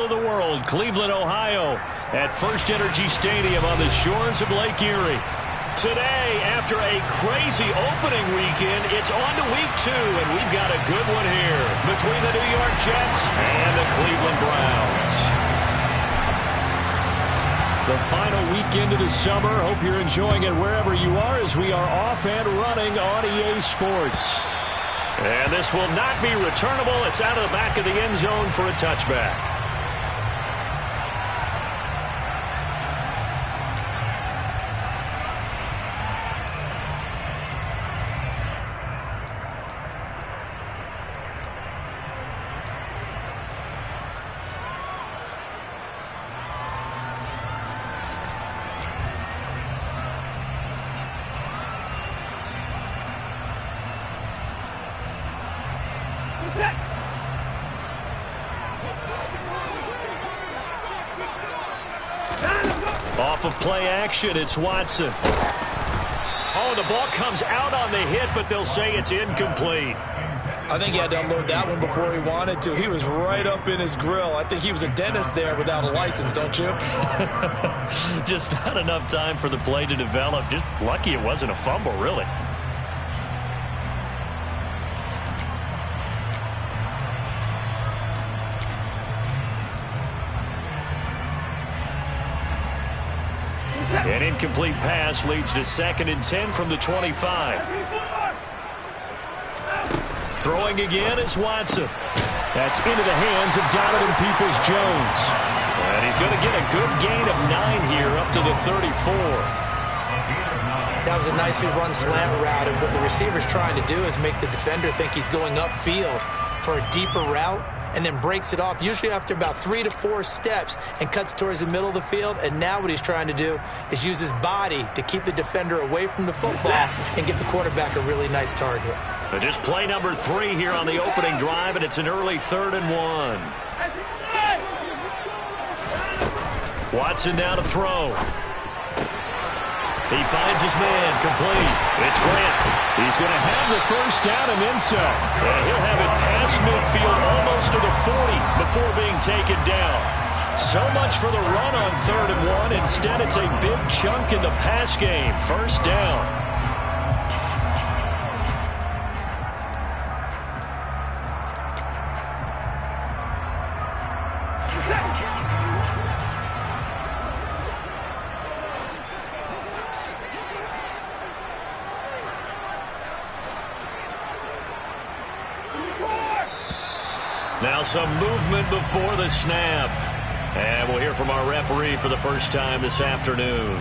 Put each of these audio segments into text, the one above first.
of the world, Cleveland, Ohio, at First Energy Stadium on the shores of Lake Erie. Today, after a crazy opening weekend, it's on to week 2, and we've got a good one here between the New York Jets and the Cleveland Browns. The final weekend of the summer. Hope you're enjoying it wherever you are as we are off and running on EA Sports. And this will not be returnable. It's out of the back of the end zone for a touchback. Off of play action, it's Watson. Oh, the ball comes out on the hit, but they'll say it's incomplete. I think he had to unload that one before he wanted to. He was right up in his grill. I think he was a dentist there without a license, don't you? Just not enough time for the play to develop. Just lucky it wasn't a fumble, really. An incomplete pass leads to 2nd and 10 from the 25. Throwing again is Watson. That's into the hands of Donovan Peoples-Jones. And he's going to get a good gain of 9 here up to the 34. That was a nicely run slant route, and what the receiver's trying to do is make the defender think he's going upfield for a deeper route, and then breaks it off, usually after about 3 to 4 steps, and cuts towards the middle of the field. And now what he's trying to do is use his body to keep the defender away from the football and get the quarterback a really nice target. But just play number 3 here on the opening drive, and it's an early 3rd and 1. Watson now to throw. He finds his man, complete. It's Grant. He's going to have the first down and then some. And he'll have it past midfield almost to the 40 before being taken down. So much for the run on 3rd and 1. Instead, it's a big chunk in the pass game. First down. Now some movement before the snap. And we'll hear from our referee for the first time this afternoon.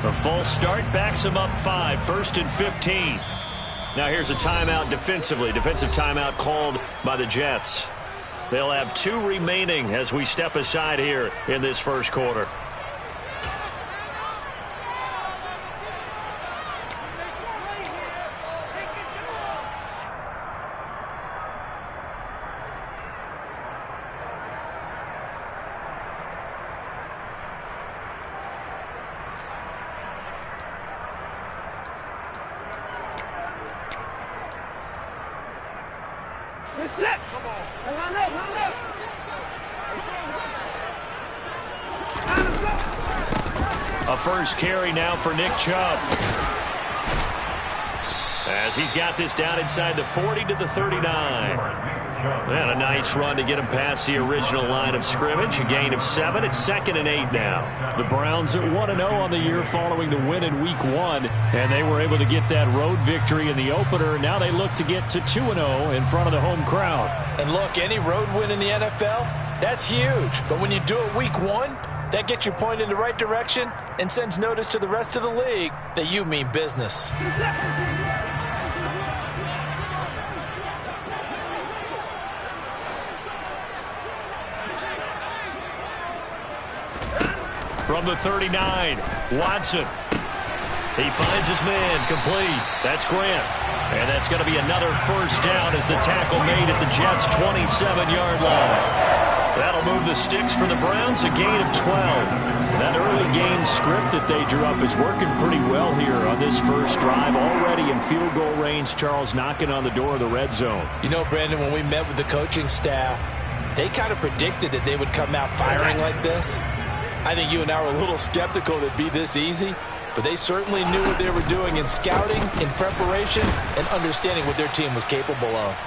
A false start backs him up 5, 1st and 15. Now here's a timeout defensively. Defensive timeout called by the Jets. They'll have 2 remaining as we step aside here in this first quarter. A first carry now for Nick Chubb. As he's got this down inside the 40 to the 39. And a nice run to get him past the original line of scrimmage. A gain of 7. It's 2nd and 8 now. The Browns are 1-0 on the year following the win in Week 1. And they were able to get that road victory in the opener. Now they look to get to 2-0 in front of the home crowd. And look, any road win in the NFL, that's huge. But when you do it Week 1, that gets you pointed in the right direction and sends notice to the rest of the league that you mean business. From the 39, Watson. He finds his man, complete. That's Grant. And that's going to be another first down as the tackle made at the Jets' 27-yard line. That'll move the sticks for the Browns, a gain of 12. That early game script that they drew up is working pretty well here on this first drive. Already in field goal range, Charles knocking on the door of the red zone. You know, Brandon, when we met with the coaching staff, they kind of predicted that they would come out firing like this. I think you and I were a little skeptical that it'd be this easy, but they certainly knew what they were doing in scouting, in preparation, and understanding what their team was capable of.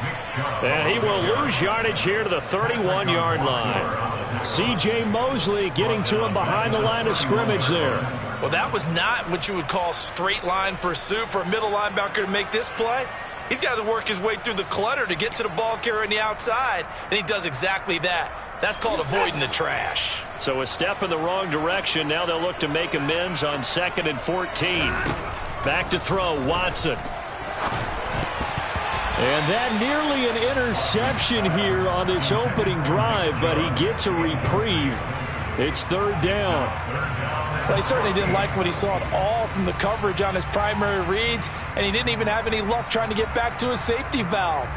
And he will lose yardage here to the 31-yard line. C.J. Mosley getting to him behind the line of scrimmage there. Well, that was not what you would call straight line pursuit for a middle linebacker to make this play. He's got to work his way through the clutter to get to the ball carrier on the outside, and he does exactly that. That's called avoiding the trash. So a step in the wrong direction. Now they'll look to make amends on 2nd and 14. Back to throw, Watson. And that nearly an interception here on this opening drive, but he gets a reprieve. It's 3rd down. Well, he certainly didn't like what he saw at all from the coverage on his primary reads, and he didn't even have any luck trying to get back to his safety valve.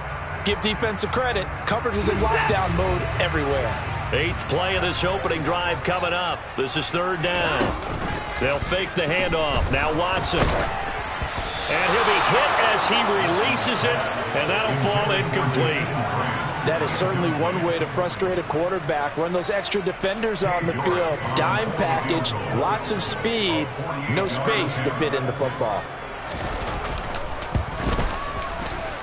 Give defense a credit. Coverage was in lockdown mode everywhere. 8th play of this opening drive coming up. This is 3rd down. They'll fake the handoff. Now Watson. And he'll be hit as he releases it, and that'll fall incomplete. That is certainly one way to frustrate a quarterback. Run those extra defenders on the field. Dime package, lots of speed, no space to fit in the football.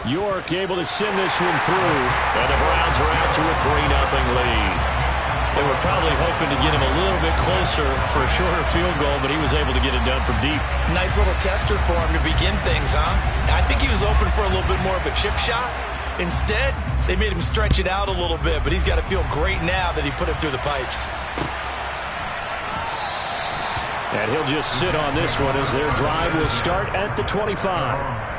York able to send this one through, and the Browns are out to a 3-0 lead. They were probably hoping to get him a little bit closer for a shorter field goal, but he was able to get it done from deep. Nice little tester for him to begin things, huh? I think he was open for a little bit more of a chip shot. Instead, they made him stretch it out a little bit, but he's got to feel great now that he put it through the pipes. And he'll just sit on this one as their drive will start at the 25.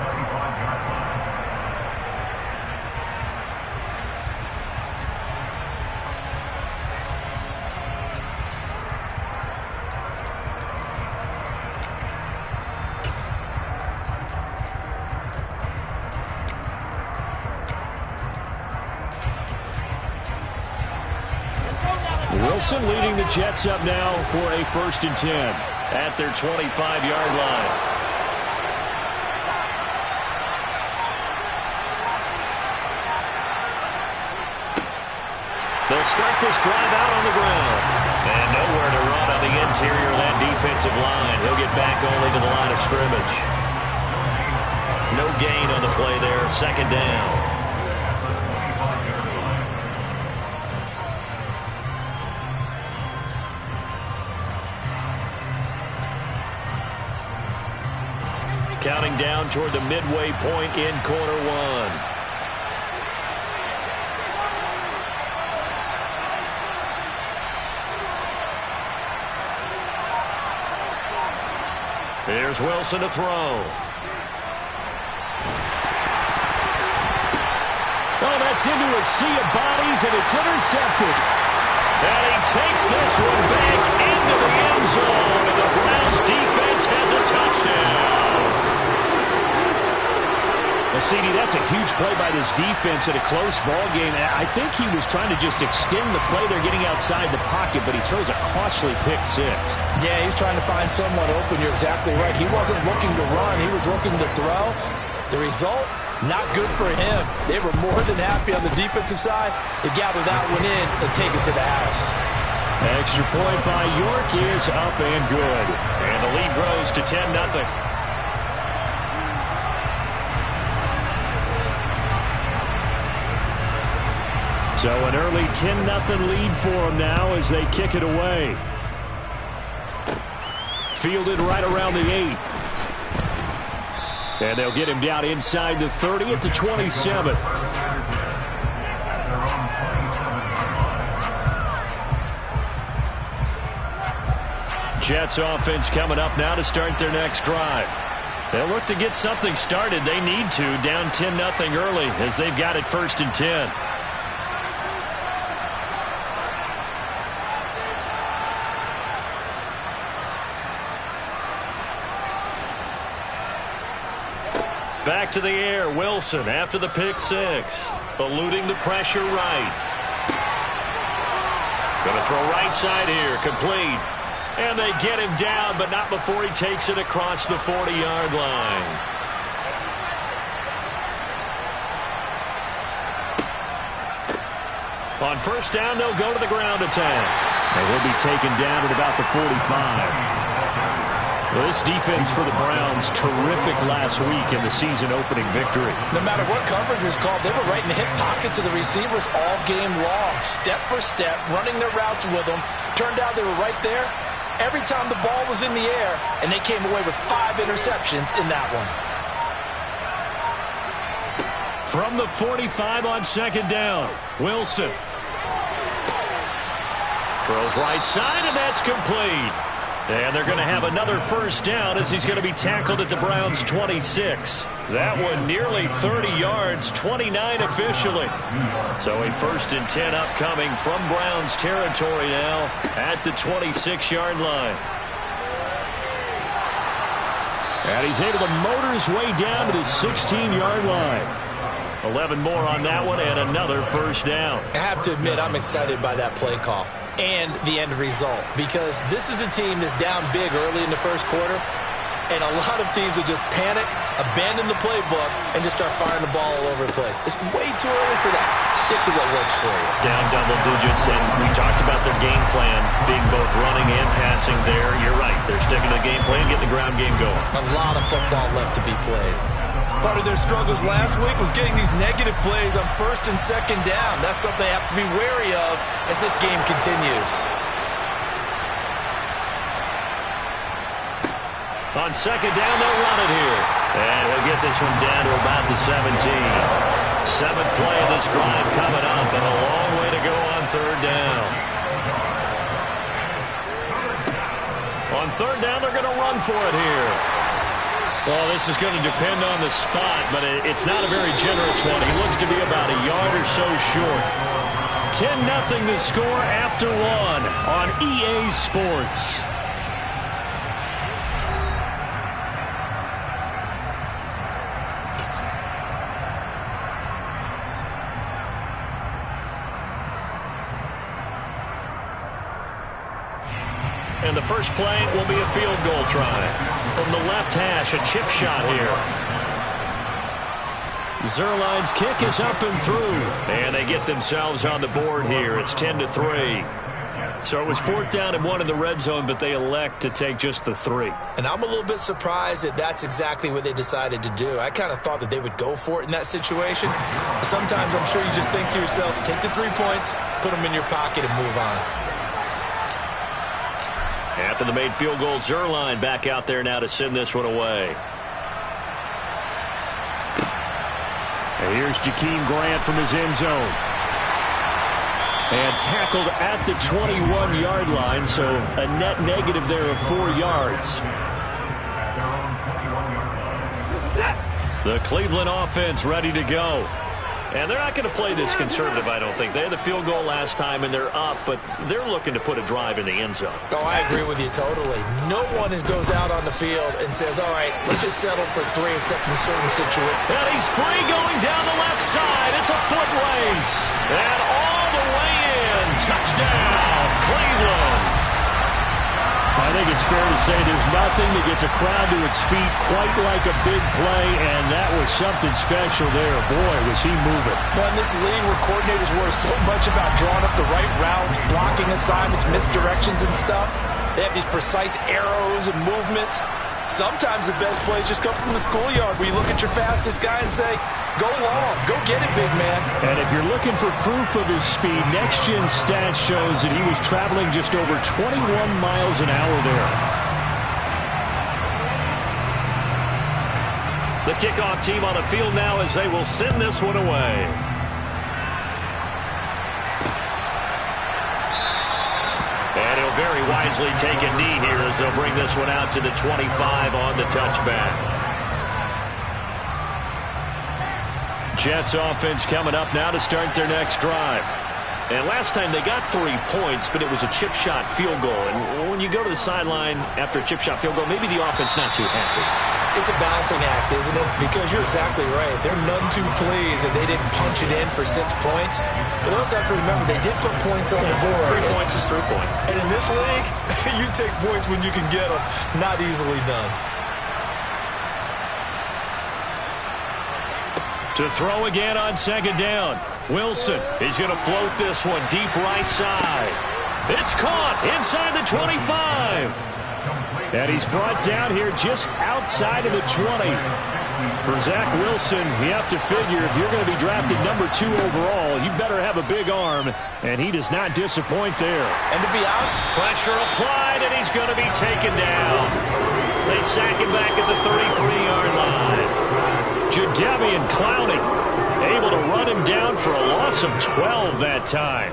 Wilson leading the Jets up now for a 1st and 10 at their 25-yard line. They'll start this drive out on the ground. And nowhere to run on the interior of that defensive line. He'll get back only to the line of scrimmage. No gain on the play there. 2nd down. Counting down toward the midway point in quarter 1. Here's Wilson to throw. Oh, that's into a sea of bodies, and it's intercepted. And he takes this one back into the end zone, and the Browns defense has a touchdown. Well, CD, that's a huge play by this defense in a close ball game. I think he was trying to just extend the play. They're getting outside the pocket, but he throws a costly pick 6. Yeah, he's trying to find someone open. You're exactly right. He wasn't looking to run. He was looking to throw. The result, not good for him. They were more than happy on the defensive side to gather that one in and take it to the house. Extra point by York is up and good. And the lead grows to 10-0. So an early 10-0 lead for them now as they kick it away. Fielded right around the 8. And they'll get him down inside the 30 at the 27. Jets offense coming up now to start their next drive. They'll look to get something started. They need to, down 10-0 early as they've got it 1st and 10. Back to the air, Wilson after the pick six. Eluding the pressure right. Going to throw right side here, complete. And they get him down, but not before he takes it across the 40-yard line. On first down, they'll go to the ground attack. And he'll be taken down at about the 45. Well, this defense for the Browns, terrific last week in the season-opening victory. No matter what coverage was called, they were right in the hip pockets of the receivers all game long, step for step, running their routes with them. Turned out they were right there every time the ball was in the air, and they came away with 5 interceptions in that one. From the 45 on second down, Wilson throws right side, and that's complete. And they're going to have another first down as he's going to be tackled at the Browns' 26. That one nearly 30 yards, 29 officially. So a 1st and 10 upcoming from Browns territory now at the 26-yard line. And he's able to motor his way down to the 16-yard line. 11 more on that one and another first down. I have to admit, I'm excited by that play call and the end result, because this is a team that's down big early in the first quarter, and a lot of teams will just panic, abandon the playbook, and just start firing the ball all over the place. It's way too early for that. Stick to what works for you. Down double digits, and we talked about their game plan being both running and passing there. You're right. They're sticking to the game plan, getting the ground game going. A lot of football left to be played. Part of their struggles last week was getting these negative plays on first and second down. That's something they have to be wary of as this game continues. On second down, they'll run it here. And he'll get this one down to about the 17. 7th play of this drive coming up, and a long way to go on third down. On third down, they're going to run for it here. Well, this is going to depend on the spot, but it's not a very generous one. He looks to be about a yard or so short. 10-0 the score after one on EA Sports. And the first play will be a field goal try. From the left hash, a chip shot here. Zuerlein's kick is up and through. And they get themselves on the board here. It's 10-3. So it was 4th down and 1 in the red zone, but they elect to take just the 3. And I'm a little bit surprised that that's exactly what they decided to do. I kind of thought that they would go for it in that situation. Sometimes I'm sure you just think to yourself, take the 3 points, put them in your pocket, and move on. After the made field goal, Zuerlein back out there now to send this one away. And here's Jakeem Grant from his end zone. And tackled at the 21-yard line, so a net negative there of 4 yards. The Cleveland offense ready to go. And they're not going to play this conservative, I don't think. They had the field goal last time, and they're up, but they're looking to put a drive in the end zone. Oh, I agree with you totally. No one goes out on the field and says, all right, let's just settle for 3 except in certain situations. And he's free going down the left side. It's a foot race. And all the way in. Touchdown, Cleveland. I think it's fair to say there's nothing that gets a crowd to its feet quite like a big play, and that was something special there. Boy, was he moving. Well, in this league where coordinators worry so much about drawing up the right routes, blocking assignments, misdirections and stuff, they have these precise arrows and movements. Sometimes the best plays just come from the schoolyard where you look at your fastest guy and say, go long, go get it, big man. And if you're looking for proof of his speed, Next Gen Stats shows that he was traveling just over 21 miles an hour there. The kickoff team on the field now as they will send this one away. And he'll very wisely take a knee here as they'll bring this one out to the 25 on the touchback. Jets offense coming up now to start their next drive. And last time they got 3 points, but it was a chip shot field goal. And when you go to the sideline after a chip shot field goal, maybe the offense not too happy. It's a balancing act, isn't it? Because you're exactly right. They're none too pleased that they didn't punch it in for 6 points. But also have to remember, they did put points on the board. 3 points is 3 points. And in this league, you take points when you can get them. Not easily done. To throw again on second down. Wilson, he's going to float this one deep right side. It's caught inside the 25. And he's brought down here just outside of the 20. For Zach Wilson, you have to figure if you're going to be drafted number 2 overall, you better have a big arm, and he does not disappoint there. And to be out, pressure applied, and he's going to be taken down. They sack him back at the 33-yard line. Jadeveon Clowney able to run him down for a loss of 12 that time.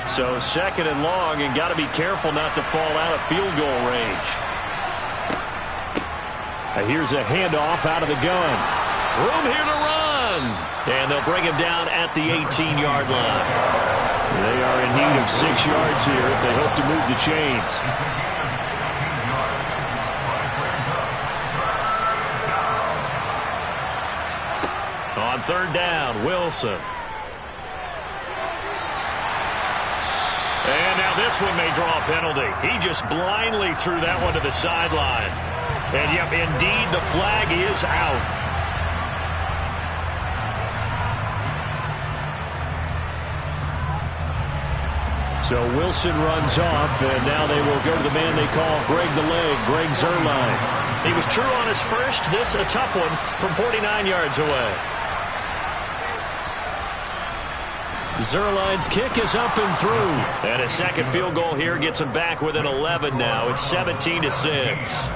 So second and long, and got to be careful not to fall out of field goal range. Here's a handoff out of the gun. Room here to run. And they'll bring him down at the 18-yard line. They are in need of 6 yards here if they hope to move the chains. On third down, Wilson. And now this one may draw a penalty. He just blindly threw that one to the sideline. And, yep, indeed, the flag is out. So Wilson runs off, and now they will go to the man they call Greg the Leg, Greg Zuerlein. He was true on his first. This a tough one from 49 yards away. Zuerlein's kick is up and through. And a second field goal here gets him back within 11 now. It's 17-6.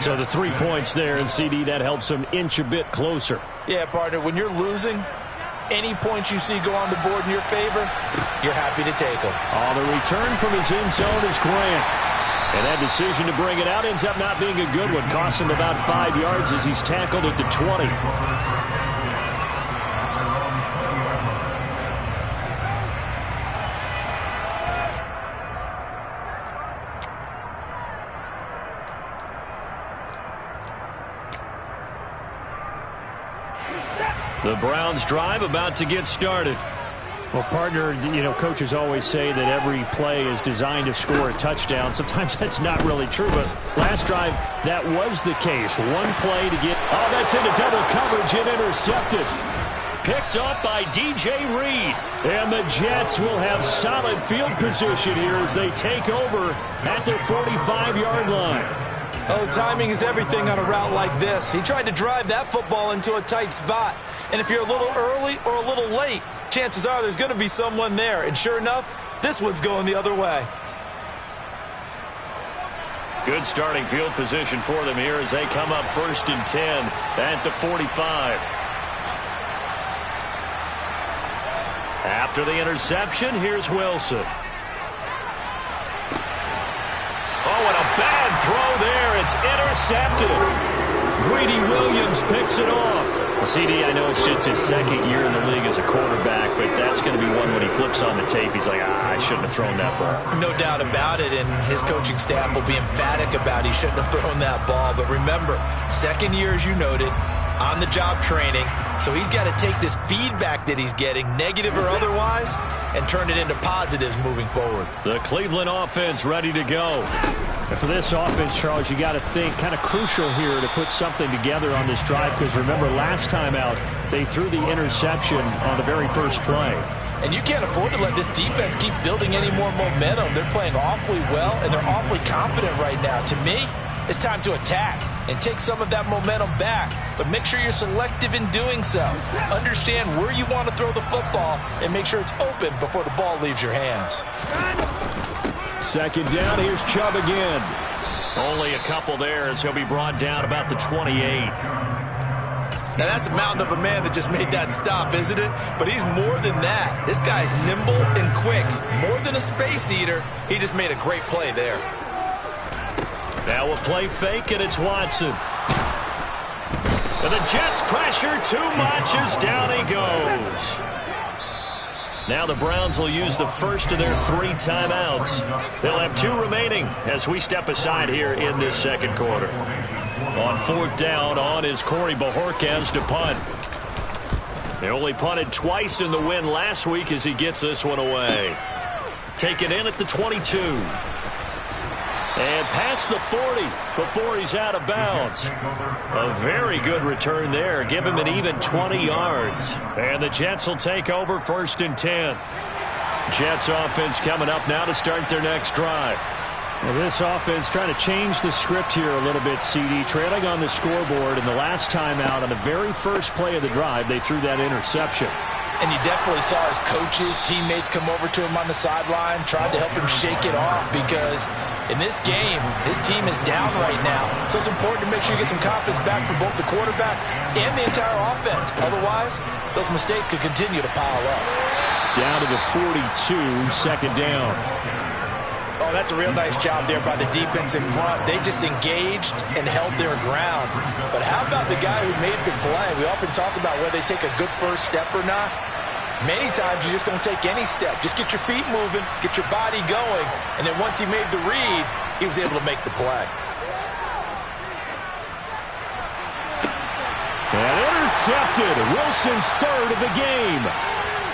So the 3 points there, and CD, that helps him inch a bit closer. Yeah, partner, when you're losing, any points you see go on the board in your favor, you're happy to take them. Oh, the return from his end zone is Grant. And that decision to bring it out ends up not being a good one. Costs him about 5 yards as he's tackled at the 20. The Browns drive about to get started. Well, partner, you know, coaches always say that every play is designed to score a touchdown. Sometimes that's not really true, but last drive, that was the case. One play to get, oh, that's into double coverage and intercepted. Picked up by DJ Reed. And the Jets will have solid field position here as they take over at their 45-yard line. Oh, timing is everything on a route like this. He tried to drive that football into a tight spot. And if you're a little early or a little late, chances are there's going to be someone there. And sure enough, this one's going the other way. Good starting field position for them here as they come up 1st and 10 at the 45. After the interception, here's Wilson. Oh, and a bad throw there. It's intercepted. Greedy Williams picks it off. CD, I know it's just his second year in the league as a quarterback, but that's going to be one when he flips on the tape. He's like, I shouldn't have thrown that ball. No doubt about it, and his coaching staff will be emphatic about he shouldn't have thrown that ball. But remember, second year, as you noted, on-the-job training, so he's got to take this feedback that he's getting, negative or otherwise, and turn it into positives moving forward. The Cleveland offense ready to go. And for this offense, Charles, you got to think kind of crucial here to put something together on this drive, because remember, last time out, they threw the interception on the very first play. And you can't afford to let this defense keep building any more momentum. They're playing awfully well, and they're awfully confident right now. To me, it's time to attack and take some of that momentum back. But make sure you're selective in doing so. Understand where you want to throw the football and make sure it's open before the ball leaves your hands. Second down, here's Chubb again. Only a couple there as he'll be brought down about the 28. Now that's a mountain of a man that just made that stop, isn't it? But he's more than that. This guy's nimble and quick. More than wasn't a space eater. He just made a great play there. Now a play fake, and it's Watson. And the Jets pressure too much as down he goes. Now the Browns will use the first of their 3 timeouts. They'll have 2 remaining as we step aside here in this second quarter. On 4th down, on is Corey Bojorquez to punt. They only punted twice in the win last week as he gets this one away. Taken in at the 22. And past the 40 before he's out of bounds. A very good return there. Give him an even 20 yards. And the Jets will take over 1st and 10. Jets offense coming up now to start their next drive. Well, this offense trying to change the script here a little bit, CD. Trailing on the scoreboard, and the last time out on the very first play of the drive, they threw that interception. And you definitely saw his coaches, teammates come over to him on the sideline, tried to help him shake it off because in this game, his team is down right now. So it's important to make sure you get some confidence back from both the quarterback and the entire offense. Otherwise, those mistakes could continue to pile up. Down to the 42, 2nd down. Oh, that's a real nice job there by the defense in front. They just engaged and held their ground. But how about the guy who made the play? We often talk about whether they take a good first step or not. Many times you just don't take any step. Just get your feet moving, get your body going, and then once he made the read, he was able to make the play. And intercepted. Wilson's 3rd of the game.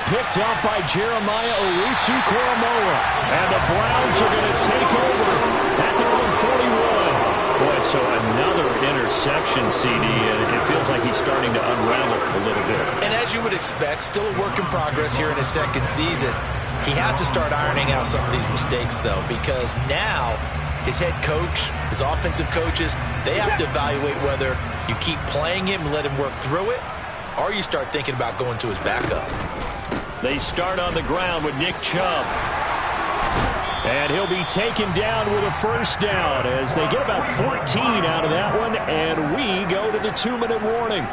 Picked up by Jeremiah Owusu-Koramoah. And the Browns are going to take over at their own 41. Boy, so another interception, CD, and it feels like he's starting to unravel a little bit. And as you would expect, still a work in progress here in his 2nd season. He has to start ironing out some of these mistakes, though, because now his head coach, his offensive coaches, they have to evaluate whether you keep playing him and let him work through it, or you start thinking about going to his backup. They start on the ground with Nick Chubb. And he'll be taken down with a 1st down as they get about 14 out of that one, and we go to the 2-minute warning.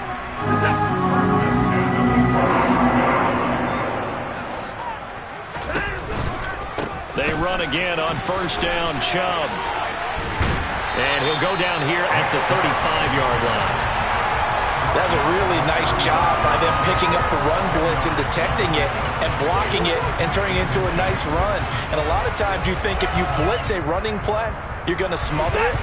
They run again on 1st down, Chubb. And he'll go down here at the 35-yard line. That's a really nice job by them picking up the run blitz and detecting it and blocking it and turning it into a nice run. And a lot of times you think if you blitz a running play, you're going to smother it.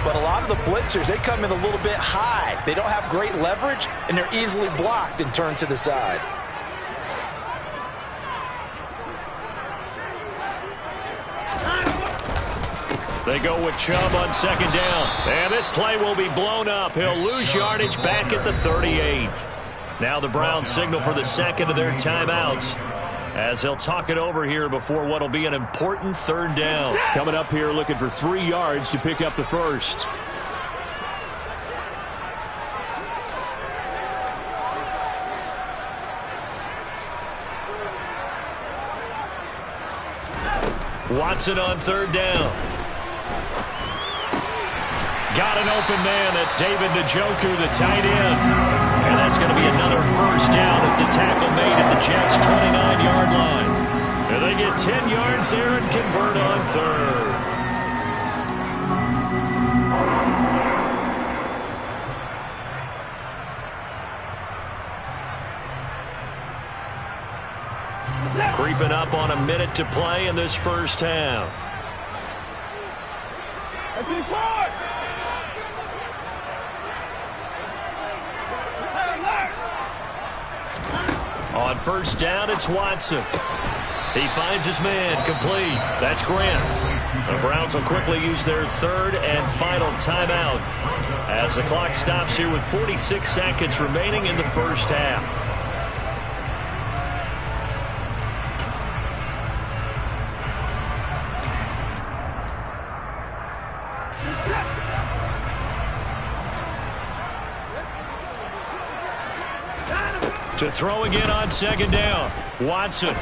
But a lot of the blitzers, they come in a little bit high. They don't have great leverage, and they're easily blocked and turned to the side. They go with Chubb on 2nd down. And this play will be blown up. He'll lose yardage back at the 38. Now the Browns signal for the 2nd of their timeouts as they'll talk it over here before what will be an important 3rd down. Coming up here looking for 3 yards to pick up the 1st. Watson on 3rd down. Got an open man. That's David Njoku, the tight end. And that's going to be another 1st down as the tackle made at the Jets' 29-yard line. And they get 10 yards there and convert on 3rd. Creeping up on a minute to play in this 1st half. On 1st down, it's Watson. He finds his man, complete. That's Grant. The Browns will quickly use their 3rd and final timeout as the clock stops here with 46 seconds remaining in the 1st half. To throw again on 2nd down. Watson.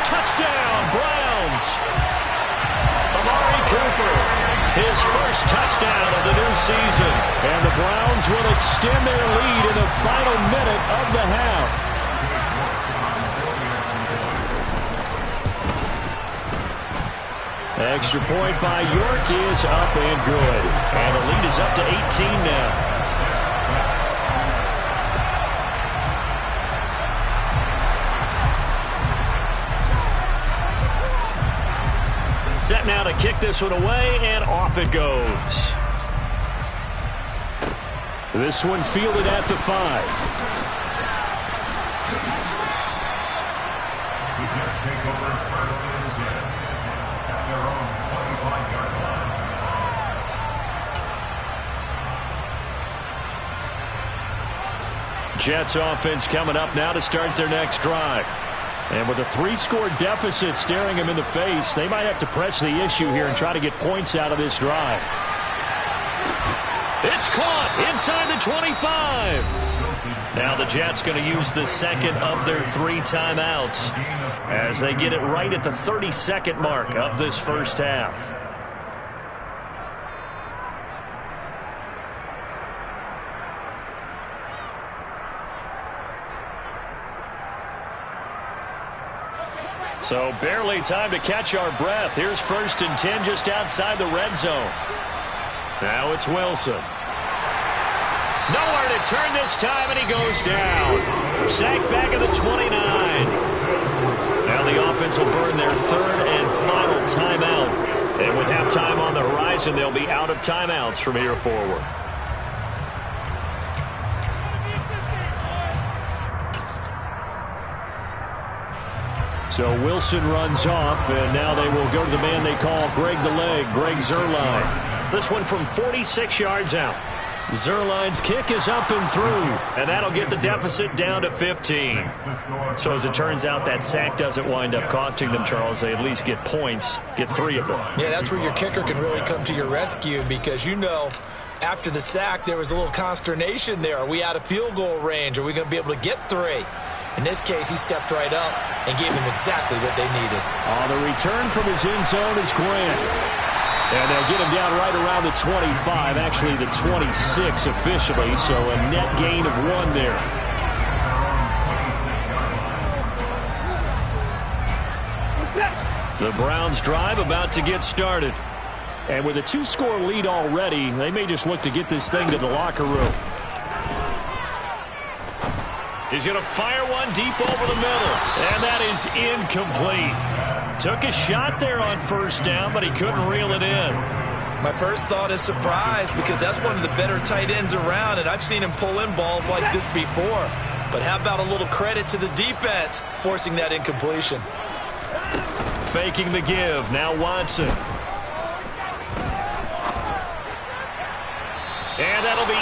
Touchdown, Browns. Amari Cooper. His 1st touchdown of the new season. And the Browns will extend their lead in the final minute of the half. Extra point by York is up and good. And the lead is up to 18 now. Set now to kick this one away, and off it goes. This one fielded at the 5. Jets offense coming up now to start their next drive. And with a 3-score deficit staring them in the face, they might have to press the issue here and try to get points out of this drive. It's caught inside the 25. Now the Jets going to use the second of their 3 timeouts as they get it right at the 32nd mark of this first half. So barely time to catch our breath. Here's 1st and 10 just outside the red zone. Now it's Wilson. Nowhere to turn this time, and he goes down. Sacked back at the 29. Now the offense will burn their 3rd and final timeout. And with halftime on the horizon, they'll be out of timeouts from here forward. So Wilson runs off, and now they will go to the man they call Greg the Leg, Greg Zuerlein. This one from 46 yards out. Zuerlein's kick is up and through, and that'll get the deficit down to 15. So as it turns out, that sack doesn't wind up costing them, Charles. They at least get points, get 3 of them. Yeah, that's where your kicker can really come to your rescue because, you know, after the sack, there was a little consternation there. Are we out of field goal range? Are we going to be able to get 3? In this case, he stepped right up and gave them exactly what they needed. On the return from his end zone is Grant. And they'll get him down right around the 25, actually the 26 officially, so a net gain of 1 there. The Browns drive about to get started. And with a 2-score lead already, they may just look to get this thing to the locker room. He's going to fire one deep over the middle, and that is incomplete. Took a shot there on 1st down, but he couldn't reel it in. My first thought is surprise because that's one of the better tight ends around, and I've seen him pull in balls like this before. But how about a little credit to the defense forcing that incompletion? Faking the give. Now Watson. And that'll be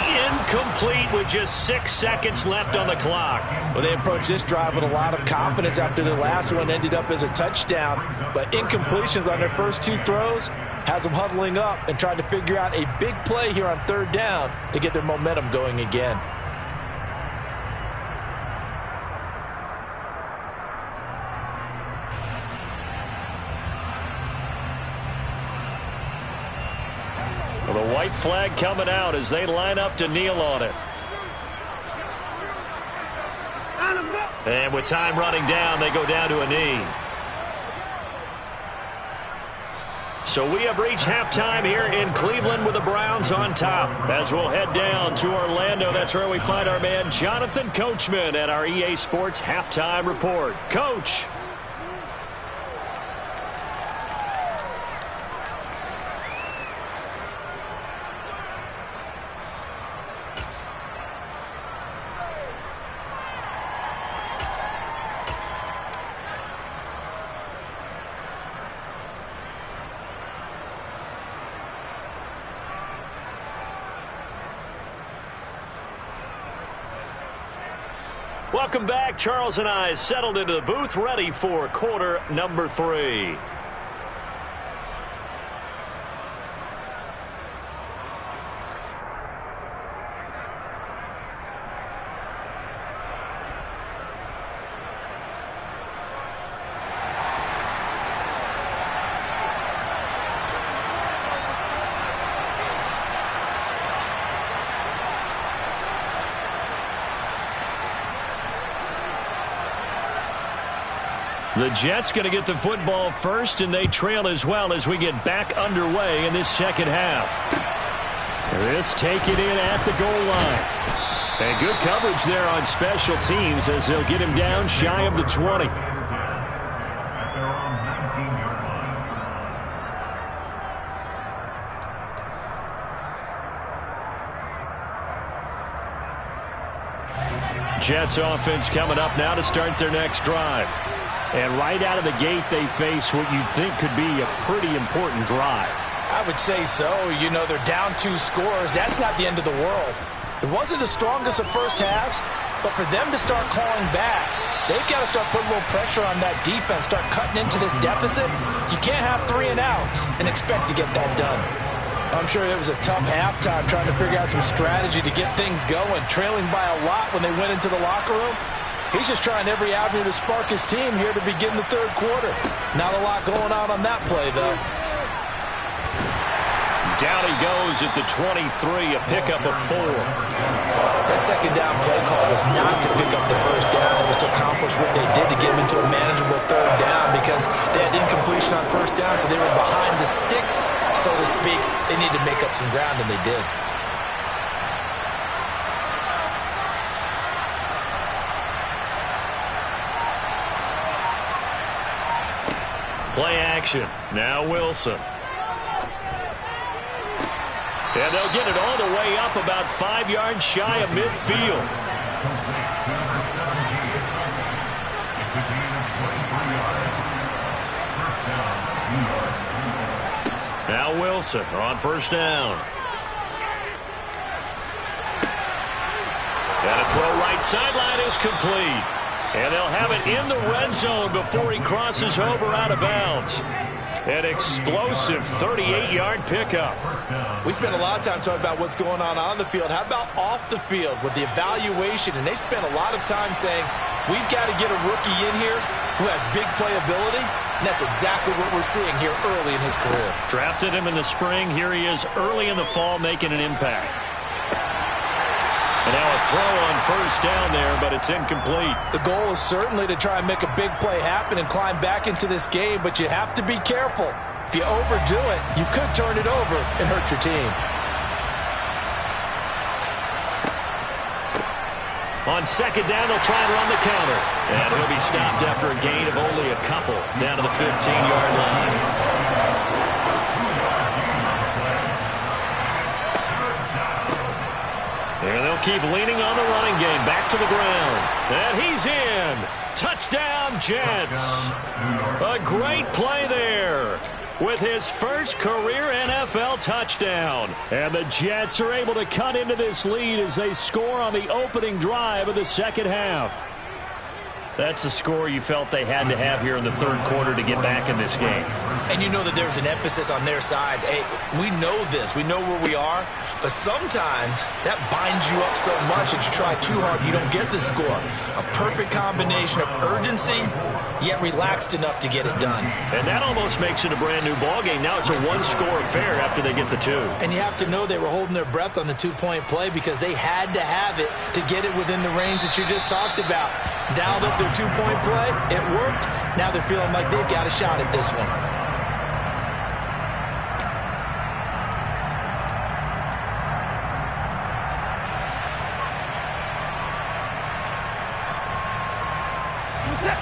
incomplete with just 6 seconds left on the clock. Well, they approached this drive with a lot of confidence after their last one ended up as a touchdown. But incompletions on their first 2 throws has them huddling up and trying to figure out a big play here on 3rd down to get their momentum going again. The white flag coming out as they line up to kneel on it. And with time running down, they go down to a knee. So we have reached halftime here in Cleveland with the Browns on top. As we'll head down to Orlando, that's where we find our man Jonathan Coachman at our EA Sports Halftime Report. Coach. Welcome back. Charles and I settled into the booth, ready for quarter number 3. The Jets going to get the football first, and they trail as well as we get back underway in this second half. This taken in at the goal line. And good coverage there on special teams as they'll get him down shy of the 20. Jets offense coming up now to start their next drive. And right out of the gate, they face what you'd think could be a pretty important drive. I would say so. You know, they're down 2 scores. That's not the end of the world. It wasn't the strongest of first halves, but for them to start calling back, they've got to start putting a little pressure on that defense, start cutting into this deficit. You can't have 3 and outs and expect to get that done. I'm sure it was a tough halftime trying to figure out some strategy to get things going, trailing by a lot when they went into the locker room. He's just trying every avenue to spark his team here to begin the third quarter. Not a lot going on that play, though. Down he goes at the 23, a pickup of 4. That second down play call was not to pick up the first down. It was to accomplish what they did to get him into a manageable third down because they had incompletion on first down, so they were behind the sticks, so to speak. They needed to make up some ground, and they did. Play action. Now Wilson. And they'll get it all the way up about 5 yards shy of midfield. Now Wilson on first down. And a throw right sideline is complete. And they'll have it in the red zone before he crosses over out of bounds. An explosive 38-yard pickup. We spent a lot of time talking about what's going on the field. How about off the field with the evaluation? And they spent a lot of time saying, we've got to get a rookie in here who has big playability. And that's exactly what we're seeing here early in his career. Drafted him in the spring. Here he is early in the fall making an impact. And now a throw on first down there, but it's incomplete. The goal is certainly to try and make a big play happen and climb back into this game, but you have to be careful. If you overdo it, you could turn it over and hurt your team. On second down, they'll try and run the counter. And he'll be stopped after a gain of only a couple down to the 15-yard line. And they'll keep leaning on the running game. Back to the ground. And he's in. Touchdown, Jets. A great play there with his first career NFL touchdown. And the Jets are able to cut into this lead as they score on the opening drive of the second half. That's a score you felt they had to have here in the third quarter to get back in this game. And you know that there's an emphasis on their side. Hey, we know this. We know where we are. But sometimes that binds you up so much that you try too hard, you don't get the score. A perfect combination of urgency, yet relaxed enough to get it done. And that almost makes it a brand-new ballgame. Now it's a one-score affair after they get the 2. And you have to know they were holding their breath on the 2-point play because they had to have it to get it within the range that you just talked about. Dialed up their 2-point play. It worked. Now they're feeling like they've got a shot at this one.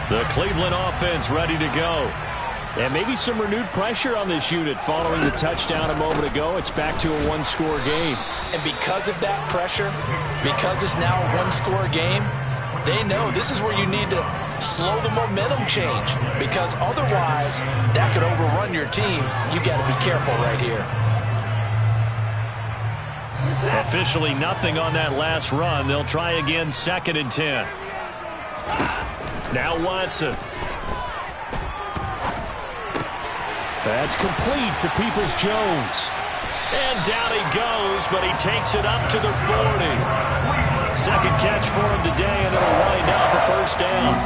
The Cleveland offense ready to go. And maybe some renewed pressure on this unit following the touchdown a moment ago. It's back to a one-score game. And because of that pressure, because it's now a one-score game, they know this is where you need to slow the momentum change. Because otherwise, that could overrun your team. You got to be careful right here. Officially nothing on that last run. They'll try again, 2nd and 10. Now Watson. That's complete to Peoples-Jones. And down he goes, but he takes it up to the 40. Second catch for him today, and it'll wind up a first down.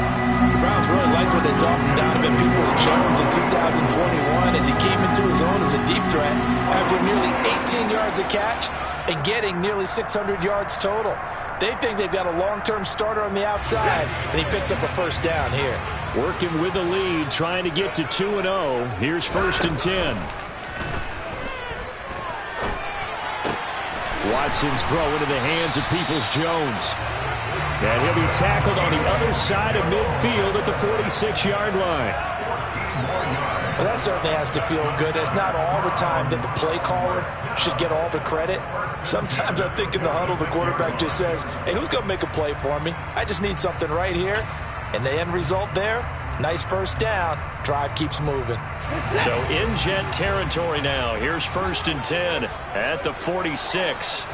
The Browns really liked what they saw from Donovan Peoples-Jones in 2021 as he came into his own as a deep threat after nearly 18 yards a catch and getting nearly 600 yards total. They think they've got a long-term starter on the outside, and he picks up a first down here. Working with the lead, trying to get to 2-0. Here's 1st and 10. Watson's throw into the hands of Peoples-Jones. And he'll be tackled on the other side of midfield at the 46-yard line. Well, that certainly has to feel good. It's not all the time that the play caller should get all the credit. Sometimes I think in the huddle, the quarterback just says, hey, who's going to make a play for me? I just need something right here. And the end result there, nice first down. Drive keeps moving. So in Jet territory now. Here's 1st and 10 at the 46.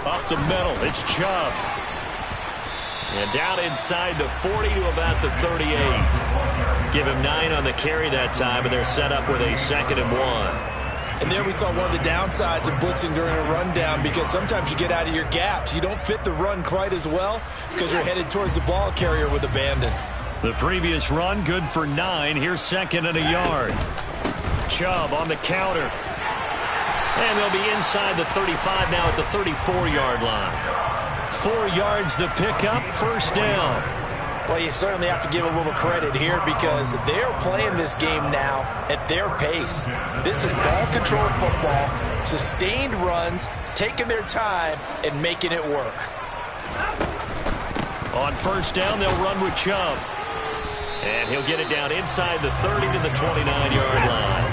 Up the middle, it's Chubb. And down inside the 40 to about the 38. Give him 9 on the carry that time, and they're set up with a 2nd and 1. And there we saw one of the downsides of blitzing during a rundown, because sometimes you get out of your gaps. You don't fit the run quite as well because you're headed towards the ball carrier with abandon. The previous run, good for 9. Here's 2nd and a yard. Chubb on the counter. And they'll be inside the 35 now at the 34-yard line. 4 yards the pickup, 1st down. Well, you certainly have to give a little credit here because they're playing this game now at their pace. This is ball control football, sustained runs, taking their time and making it work. On 1st down, they'll run with Chubb. And he'll get it down inside the 30 to the 29-yard line.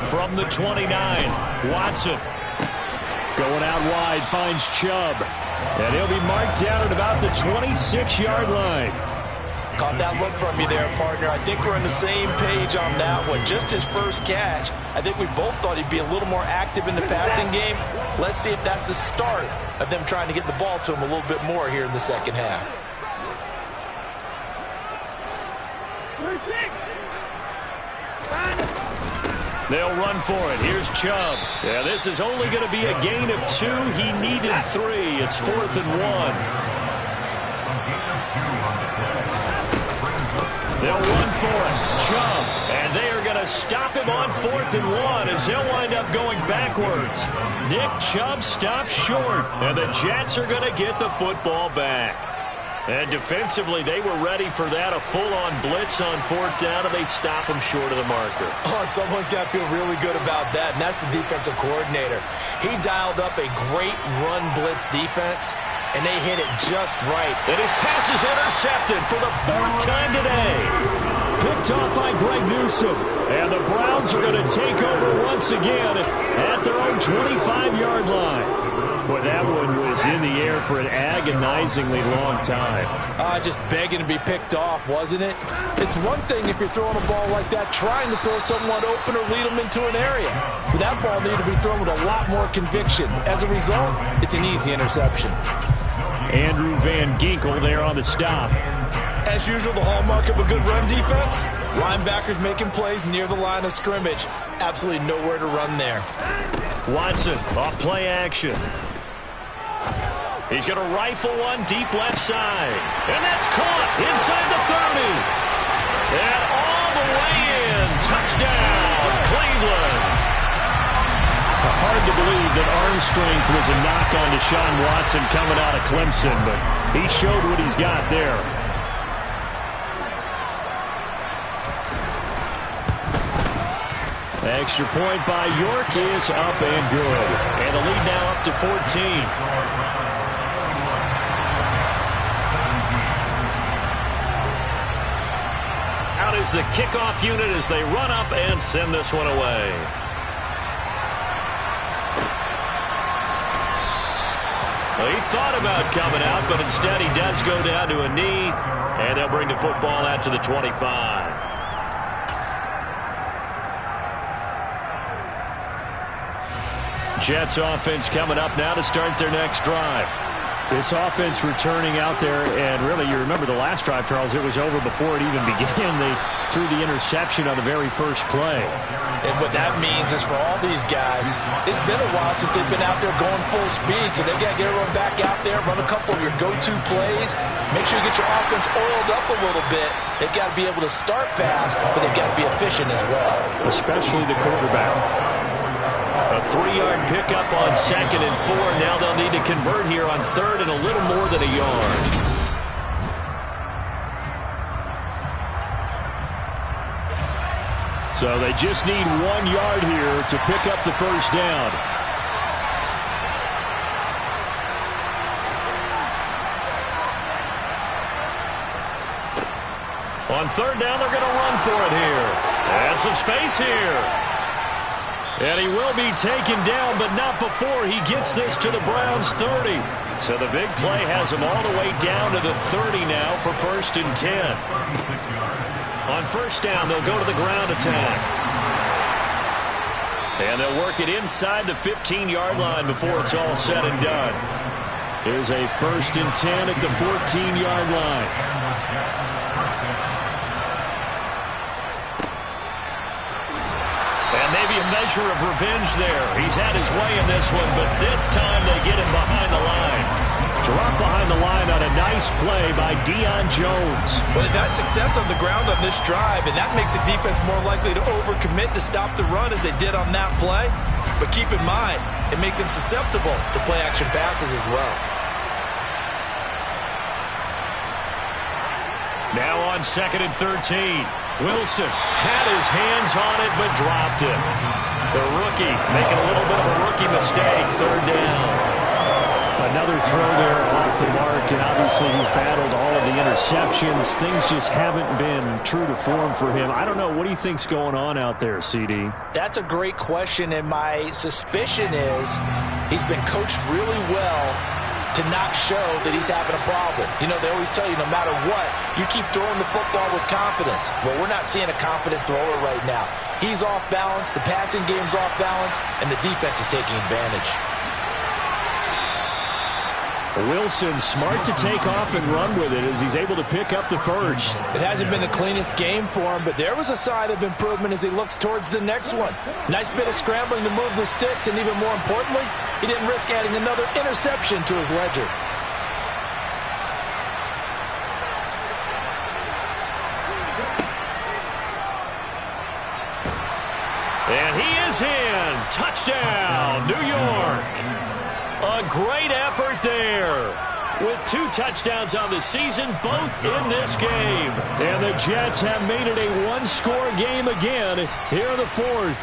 From the 29, Watson. Going out wide, finds Chubb. And he'll be marked down at about the 26-yard line. Caught that look from you there, partner. I think we're on the same page on that one. Just his first catch. I think we both thought he'd be a little more active in the passing game. Let's see if that's the start of them trying to get the ball to him a little bit more here in the second half. They'll run for it. Here's Chubb. Yeah, this is only going to be a gain of 2. He needed 3. It's 4th and 1. They'll run for it. Chubb. And they are going to stop him on 4th and 1 as he'll wind up going backwards. Nick Chubb stops short. And the Jets are going to get the football back. And defensively, they were ready for that, a full-on blitz on 4th down, and they stop him short of the marker. Oh, and someone's got to feel really good about that, and that's the defensive coordinator. He dialed up a great run blitz defense, and they hit it just right. And his pass is intercepted for the 4th time today. Picked off by Greg Newsome. And the Browns are going to take over once again at their own 25-yard line. Boy, that one was in the air for an agonizingly long time. Just begging to be picked off, wasn't it? It's one thing if you're throwing a ball like that, trying to throw someone open or lead them into an area. But that ball needed to be thrown with a lot more conviction. As a result, it's an easy interception. Andrew Van Ginkel there on the stop. As usual, the hallmark of a good run defense, linebackers making plays near the line of scrimmage. Absolutely nowhere to run there. Watson off play action. He's going to rifle one deep left side. And that's caught inside the 30. And all the way in. Touchdown, Cleveland. Hard to believe that arm strength was a knock on Deshaun Watson coming out of Clemson, but he showed what he's got there. Extra point by York is up and good. And the lead now up to 14. Out is the kickoff unit as they run up and send this one away. Well, he thought about coming out, but instead he does go down to a knee, and they'll bring the football out to the 25. Jets offense coming up now to start their next drive. This offense returning out there, and really, you remember the last drive, Charles, it was over before it even began. They threw the interception on the very first play. And what that means is for all these guys, it's been a while since they've been out there going full speed, so they've got to get everyone back out there, run a couple of your go-to plays, make sure you get your offense oiled up a little bit. They've got to be able to start fast, but they've got to be efficient as well. Especially the quarterback. A 3-yard pickup on 2nd and 4. Now they'll need to convert here on 3rd and a little more than a yard. So they just need 1 yard here to pick up the first down. On 3rd down, they're going to run for it here. And some space here. And he will be taken down, but not before he gets this to the Browns' 30. So the big play has him all the way down to the 30 now for 1st and 10. On 1st down, they'll go to the ground attack. And they'll work it inside the 15-yard line before it's all said and done. Here's a 1st and 10 at the 14-yard line. And maybe a measure of revenge there. He's had his way in this one, but this time they get him behind the line. Drop behind the line on a nice play by Deion Jones. Well, they've had success on the ground on this drive, and that makes a defense more likely to overcommit to stop the run as they did on that play. But keep in mind, it makes them susceptible to play-action passes as well. Now on 2nd and 13. Wilson had his hands on it, but dropped it. The rookie making a little bit of a rookie mistake. 3rd down. Another throw there off the mark, and obviously he's battled all of the interceptions. Things just haven't been true to form for him. I don't know. What do you think's going on out there, CD? That's a great question, and my suspicion is he's been coached really well to not show that he's having a problem. You know, they always tell you no matter what, you keep throwing the football with confidence. Well, we're not seeing a confident thrower right now. He's off balance, the passing game's off balance, and the defense is taking advantage. Wilson smart to take off and run with it as he's able to pick up the first. It hasn't been the cleanest game for him, but there was a sign of improvement as he looks towards the next one. Nice bit of scrambling to move the sticks, and even more importantly, he didn't risk adding another interception to his ledger. And he is in. Touchdown, New York. A great effort there. With 2 touchdowns on the season, both in this game. And the Jets have made it a one-score game again here in the 4th.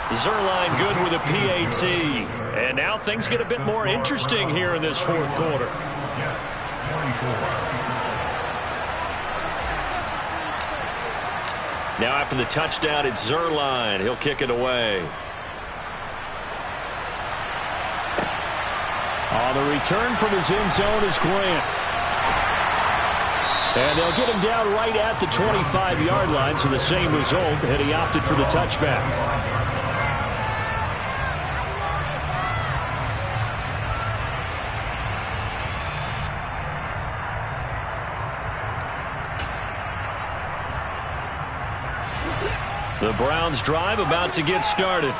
Zuerlein good with a PAT. And now things get a bit more interesting here in this 4th quarter. Now after the touchdown, it's Zuerlein. He'll kick it away. On the return from his end zone is Grant. And they'll get him down right at the 25-yard line, so the same result, had he opted for the touchback. The Browns drive about to get started.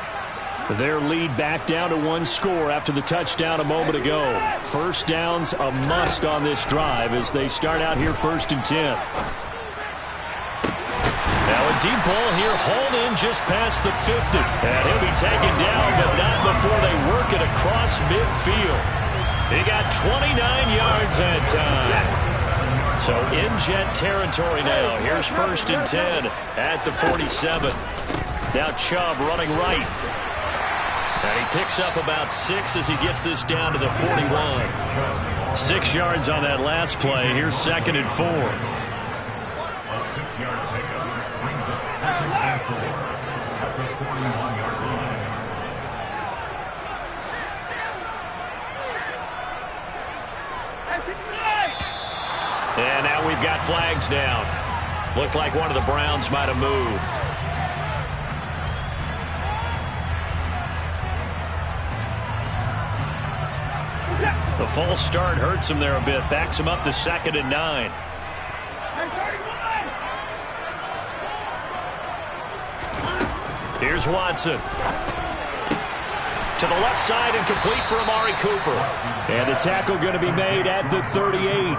Their lead back down to 1 score after the touchdown a moment ago. 1st down's a must on this drive as they start out here 1st and 10. Now a deep ball here, hauled in just past the 50. And he'll be taken down, but not before they work it across midfield. He got 29 yards that time. So in Jet territory now. Here's 1st and 10 at the 47. Now Chubb running right. And he picks up about 6 as he gets this down to the 41. 6 yards on that last play. Here's 2nd and 4. And now we've got flags down. Looked like one of the Browns might have moved. The false start hurts him there a bit. Backs him up to 2nd and 9. Here's Watson. To the left side and complete for Amari Cooper. And the tackle going to be made at the 38.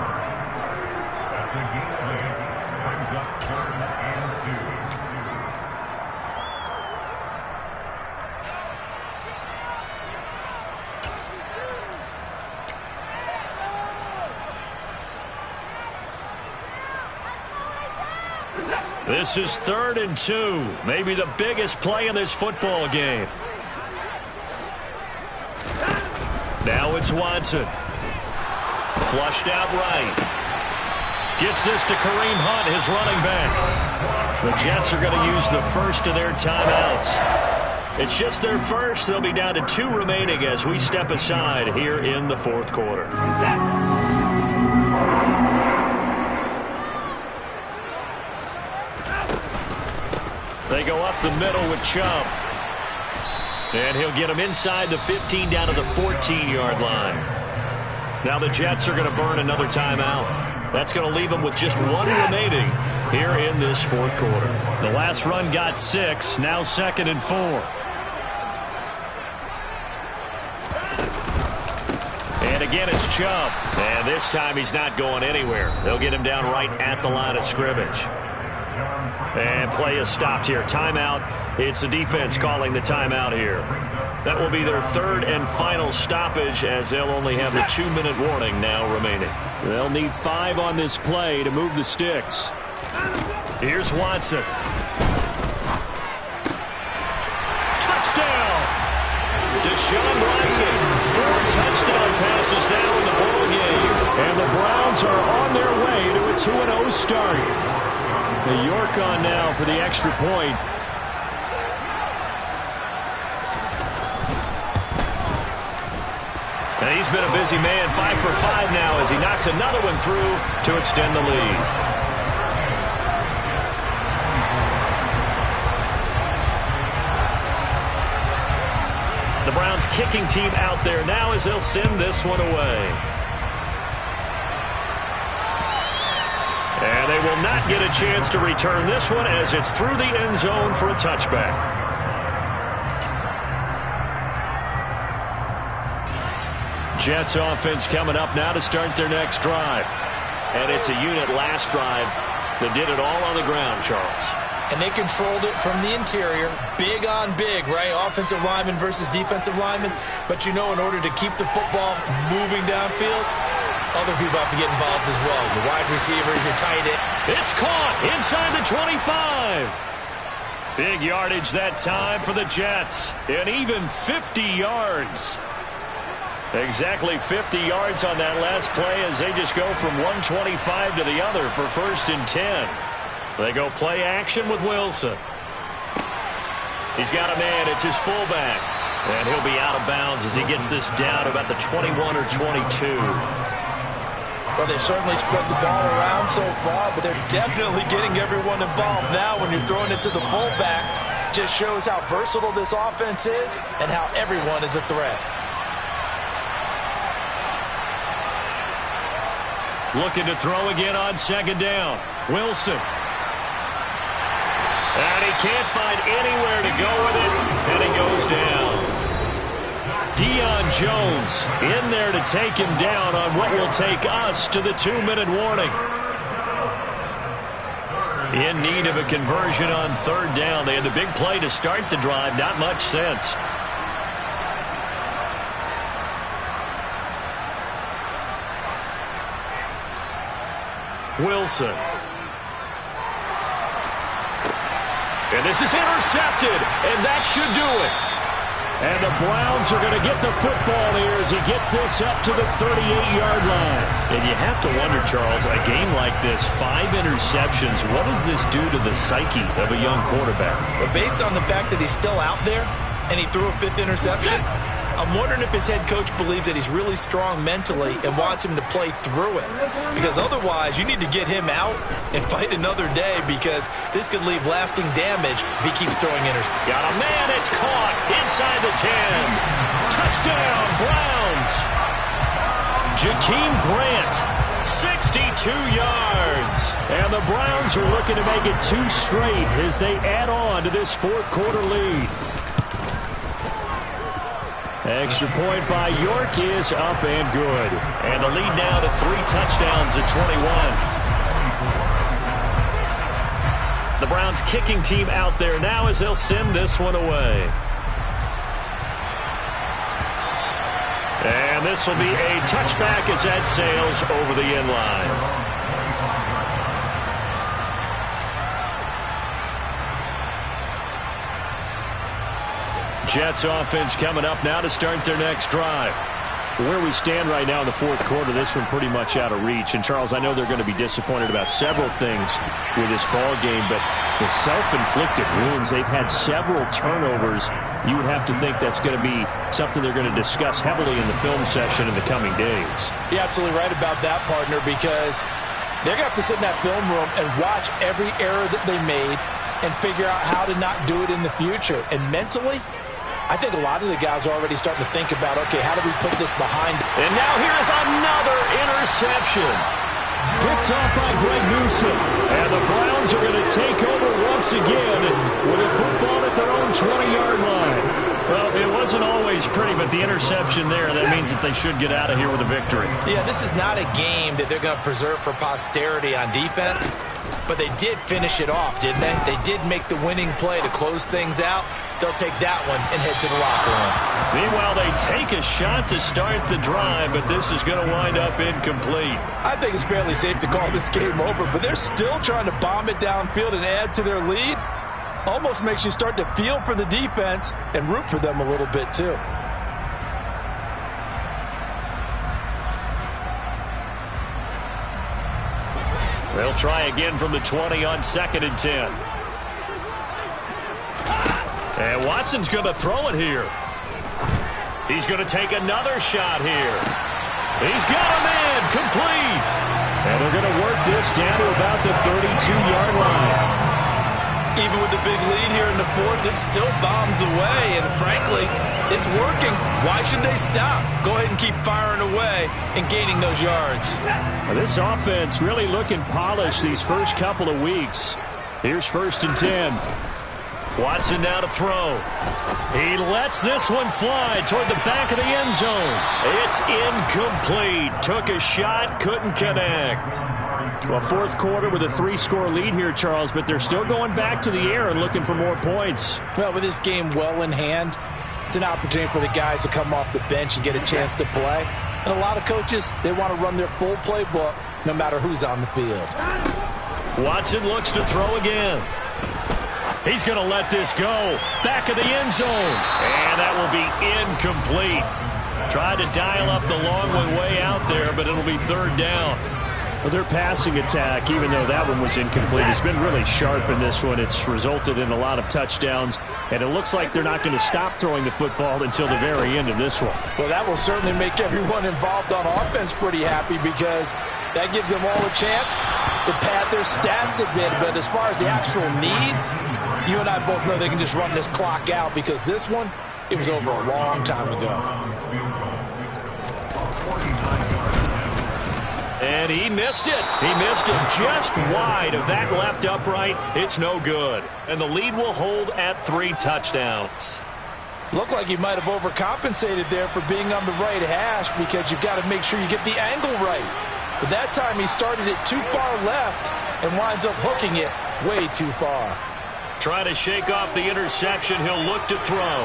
This is 3rd and 2. Maybe the biggest play in this football game. Now it's Watson. Flushed out right. Gets this to Kareem Hunt, his running back. The Jets are going to use the first of their timeouts. It's just their first. They'll be down to 2 remaining as we step aside here in the 4th quarter. They go up the middle with Chubb. And he'll get him inside the 15 down to the 14-yard line. Now the Jets are going to burn another timeout. That's going to leave them with just 1 remaining here in this 4th quarter. The last run got 6. Now 2nd and 4. And again, it's Chubb. And this time he's not going anywhere. They'll get him down right at the line of scrimmage. And play is stopped here. Timeout. It's the defense calling the timeout here. That will be their 3rd and final stoppage as they'll only have the 2-minute warning now remaining. They'll need 5 on this play to move the sticks. Here's Watson. Touchdown! Deshaun Watson. 4 touchdown passes now in the ball game. And the Browns are on their way to a 2-0 start. The York on now for the extra point. And he's been a busy man, 5 for 5 now as he knocks another one through to extend the lead. The Browns kicking team out there now as they'll send this one away. And they will not get a chance to return this one as it's through the end zone for a touchback. Jets offense coming up now to start their next drive. And it's a unit last drive that did it all on the ground, Charles. And they controlled it from the interior. Big on big, right? Offensive lineman versus defensive lineman. But you know, in order to keep the football moving downfield, other people have to get involved as well. The wide receivers, your tight end. It's caught inside the 25. Big yardage that time for the Jets. And even 50 yards. Exactly 50 yards on that last play as they just go from 125 to the other for 1st and 10. They go play action with Wilson. He's got a man. It's his fullback. And he'll be out of bounds as he gets this down to about the 21 or 22. Well, they've certainly spread the ball around so far, but they're definitely getting everyone involved now when you're throwing it to the fullback. Just shows how versatile this offense is and how everyone is a threat. Looking to throw again on 2nd down. Wilson. And he can't find anywhere to go with it, and he goes down. Deion Jones in there to take him down on what will take us to the 2-minute warning. In need of a conversion on 3rd down. They had the big play to start the drive. Not much sense. Wilson. And this is intercepted, and that should do it. And the Browns are going to get the football here as he gets this up to the 38-yard line. And you have to wonder, Charles, a game like this, 5 interceptions, what does this do to the psyche of a young quarterback? But based on the fact that he's still out there and he threw a 5th interception, I'm wondering if his head coach believes that he's really strong mentally and wants him to play through it. Because otherwise, you need to get him out and fight another day because this could leave lasting damage if he keeps throwing interceptions. Got a man, it's caught inside the 10. Touchdown, Browns. Jakeem Grant, 62 yards. And the Browns are looking to make it 2 straight as they add on to this 4th quarter lead. Extra point by York is up and good. And the lead now to 3 touchdowns at 21. The Browns kicking team out there now as they'll send this one away. And this will be a touchback as that sails over the end line. Jets offense coming up now to start their next drive. Where we stand right now in the fourth quarter, this one pretty much out of reach. And, Charles, I know they're going to be disappointed about several things with this ball game, but the self-inflicted wounds, they've had several turnovers. You would have to think that's going to be something they're going to discuss heavily in the film session in the coming days. You're absolutely right about that, partner, because they're going to have to sit in that film room and watch every error that they made and figure out how to not do it in the future. And mentally, I think a lot of the guys are already starting to think about, okay, how do we put this behind? And now here's another interception. Picked off by Greg Newsome. And the Browns are going to take over once again with a football at their own 20-yard line. Well, it wasn't always pretty, but the interception there, that means that they should get out of here with a victory. Yeah, this is not a game that they're going to preserve for posterity on defense, but they did finish it off, didn't they? They did make the winning play to close things out. They'll take that one and head to the locker room. Meanwhile, they take a shot to start the drive, but this is going to wind up incomplete. I think it's fairly safe to call this game over, but they're still trying to bomb it downfield and add to their lead. Almost makes you start to feel for the defense and root for them a little bit, too. They'll try again from the 20 on 2nd and 10. And Watson's going to throw it here. He's going to take another shot here. He's got a man complete. And they're going to work this down to about the 32-yard line. Even with the big lead here in the fourth, it still bombs away. And frankly, it's working. Why should they stop? Go ahead and keep firing away and gaining those yards. Well, this offense really looking polished these first couple of weeks. Here's 1st and 10. Watson now to throw. He lets this one fly toward the back of the end zone. It's incomplete. Took a shot, couldn't connect. Well, fourth quarter with a 3-score lead here, Charles, but they're still going back to the air and looking for more points. Well, with this game well in hand, it's an opportunity for the guys to come off the bench and get a chance to play. And a lot of coaches, they want to run their full playbook no matter who's on the field. Watson looks to throw again. He's going to let this go. Back of the end zone. And that will be incomplete. Tried to dial up the long one way out there, but it'll be 3rd down. Well, their passing attack, even though that one was incomplete, has been really sharp in this one. It's resulted in a lot of touchdowns, and it looks like they're not going to stop throwing the football until the very end of this one. Well, that will certainly make everyone involved on offense pretty happy because that gives them all a chance to pad their stats a bit. But as far as the actual need, you and I both know they can just run this clock out because this one, it was over a long time ago. And he missed it. He missed it just wide of that left upright. It's no good. And the lead will hold at 3 touchdowns. Looked like he might have overcompensated there for being on the right hash because you've got to make sure you get the angle right. But that time he started it too far left and winds up hooking it way too far. Trying to shake off the interception. He'll look to throw.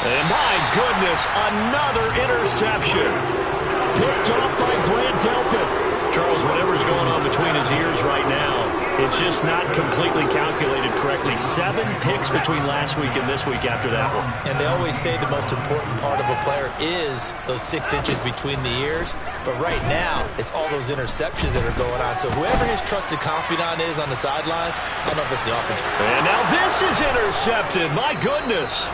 And my goodness, another interception. Picked off by Grant Delpit. Charles, whatever's going on between his ears right now, it's just not completely calculated correctly. 7 picks between last week and this week after that one. And they always say the most important part of a player is those 6 inches between the ears. But right now, it's all those interceptions that are going on. So whoever his trusted confidant is on the sidelines, I don't know if it's the offense. And now this is intercepted. My goodness.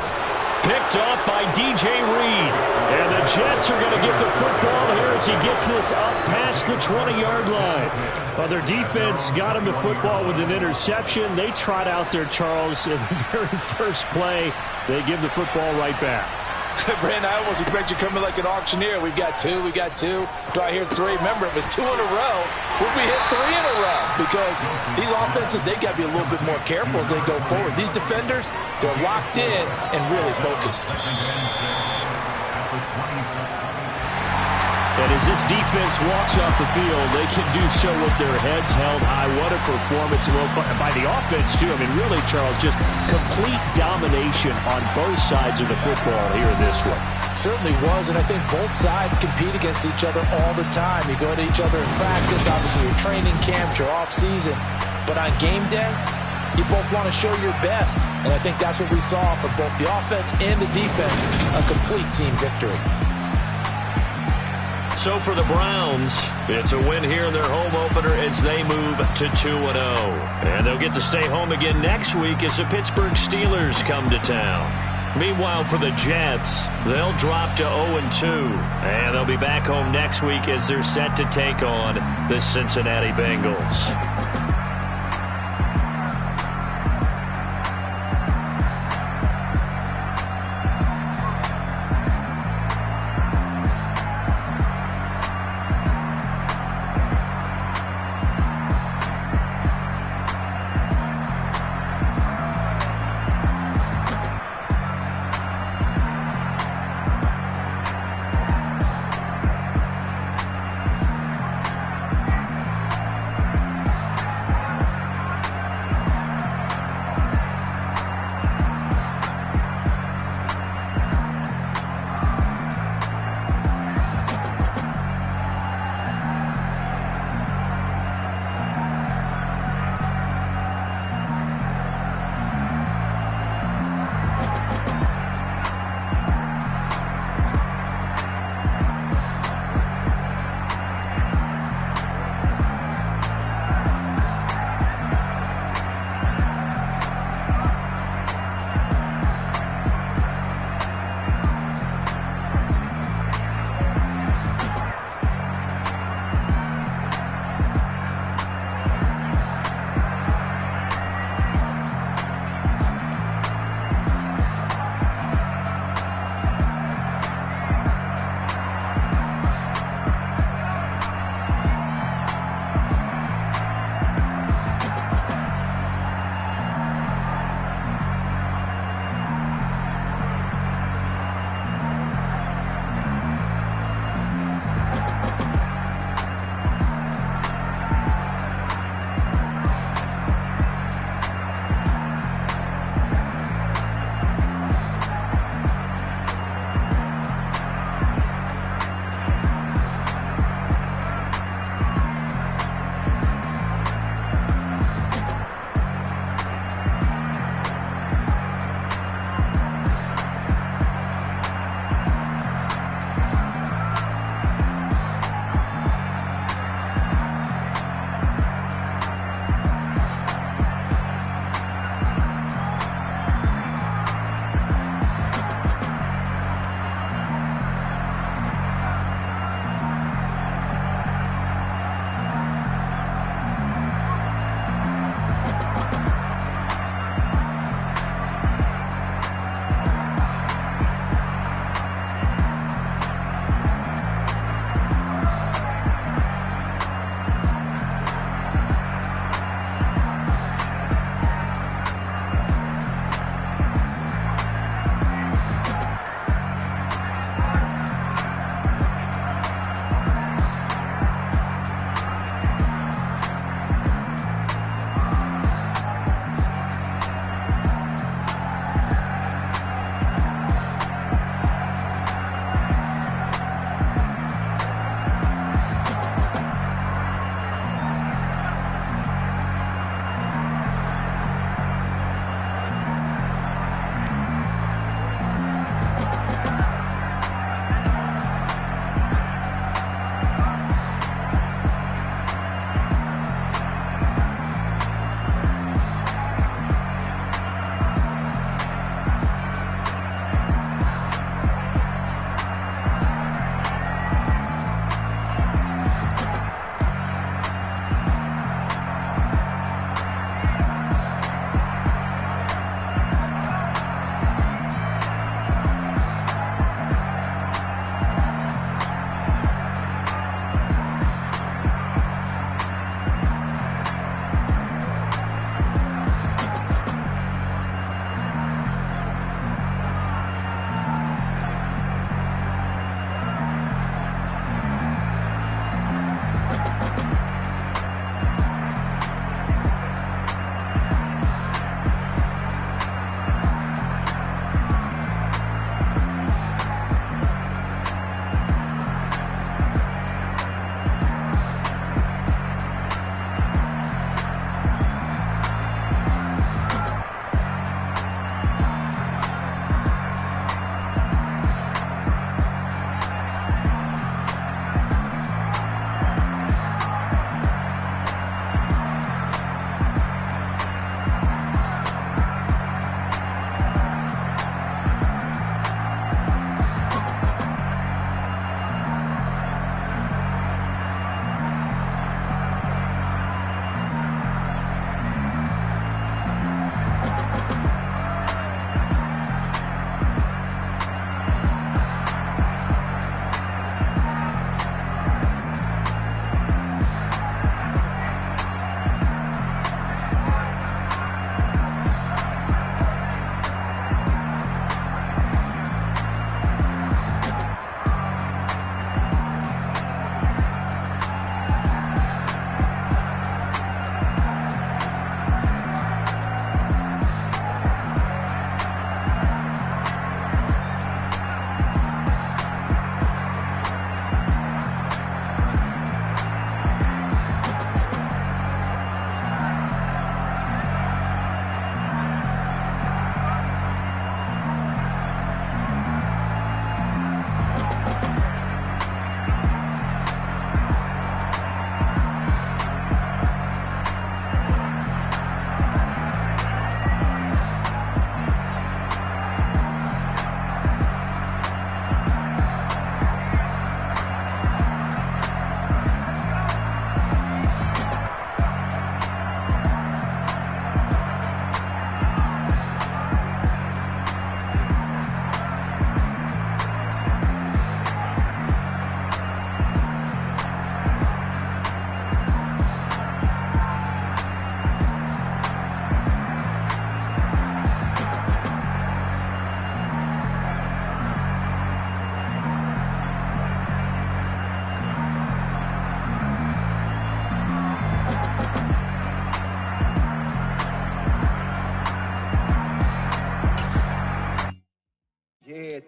Picked off by DJ Reed. And the Jets are going to get the football here as he gets this up past the 20-yard line. Well, their defense got him the football with an interception. They trot out there, Charles, in the very first play. They give the football right back. Brandon, I almost expect you coming like an auctioneer. We've got 2, we got 2. Do I hear 3? Remember, it was 2 in a row. Would we hit 3 in a row? Because these offenses, they got to be a little bit more careful as they go forward. These defenders, they're locked in and really focused. And as this defense walks off the field, they can do so with their heads held high. What a performance by the offense, too. I mean, really, Charles, just complete domination on both sides of the football here in this one. Certainly was, and I think both sides compete against each other all the time. You go to each other in practice, obviously your training camps, your off-season. But on game day, You both want to show your best, and I think that's what we saw from both the offense and the defense, a complete team victory. So for the Browns, it's a win here in their home opener as they move to 2-0. And they'll get to stay home again next week as the Pittsburgh Steelers come to town. Meanwhile, for the Jets, they'll drop to 0-2. And they'll be back home next week as they're set to take on the Cincinnati Bengals.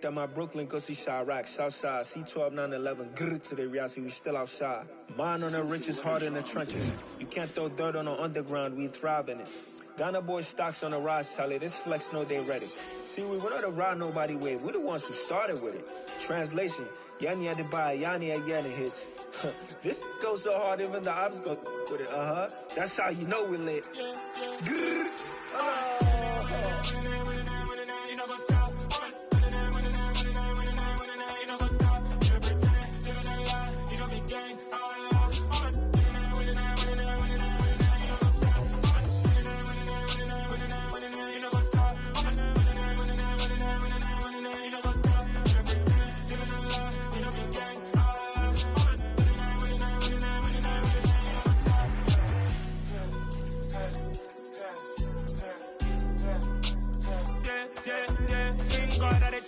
at my Brooklyn, go see Chirac, Southside, C12, 911, grrr to the Riasi, we still outside. Mine on the riches, hard in the trenches. You can't throw dirt on the underground, we thrive in it. Ghana boys stocks on the rise, Charlie, this flex know they ready. See, we went on to ride nobody wave, we the ones who started with it. Translation, Yanni had to buy, Yanni again hits. This goes so hard, even the ops go with it, That's how you know we lit. Grrr.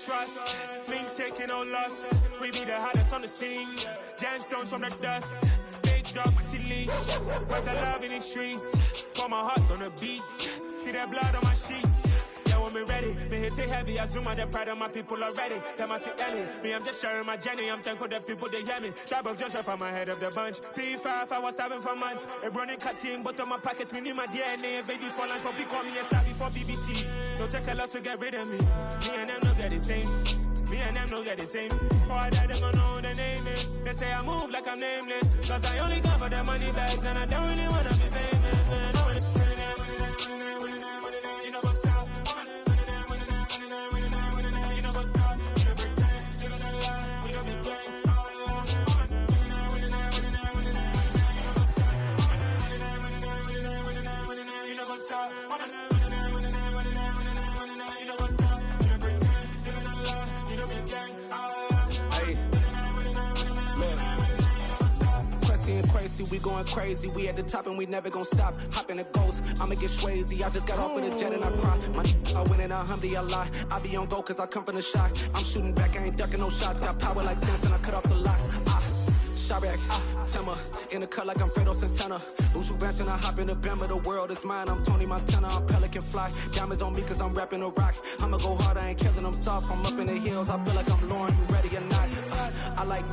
Trust, me taking no loss. We be the hottest on the scene. Gemstones from the dust. Big dog with the leash. Where's the love in the streets? Pour my heart on the beat. See that blood on my sheets. Yeah, when we ready, me hit it heavy. I zoom out the pride of my people already. Them I see Ellie. Me, I'm just sharing my journey. I'm thankful that people they hear me. Tribe of Joseph, I'm ahead of the bunch. P5, I was starving for months. A running cutscene, but on my pockets, me need my DNA. Baby for lunch, but we call me a star before BBC. Don't take a lot to get rid of me. Me and them don't get the same. Me and them don't get the same. Boy, that them gonna know the name is. They say I move like I'm nameless. Cause I only come for the money bags. And I don't really wanna be famous, man. You know what's up? You know what's up? You don't pretend. You don't lie. You don't be gang. You know what's up? We going crazy, we at the top and we never gonna stop. Hop in a ghost, I'ma get swayzy. I just got off with a jet and I cry. I win in a Humvee, I lie. I be on go cause I come from the shot. I'm shooting back, I ain't ducking no shots. Got power like Samson, I cut off the locks. Chirac, Timmer, in the cut like I'm Fredo Santana. Uju Banton, I hop in the Bama, the world is mine. I'm Tony Montana, I'm Pelican Fly. Diamonds on me cause I'm rapping a rock. I'ma go hard, I ain't killing them soft. I'm up in the hills, I feel like I'm Lauren, you ready or not? I like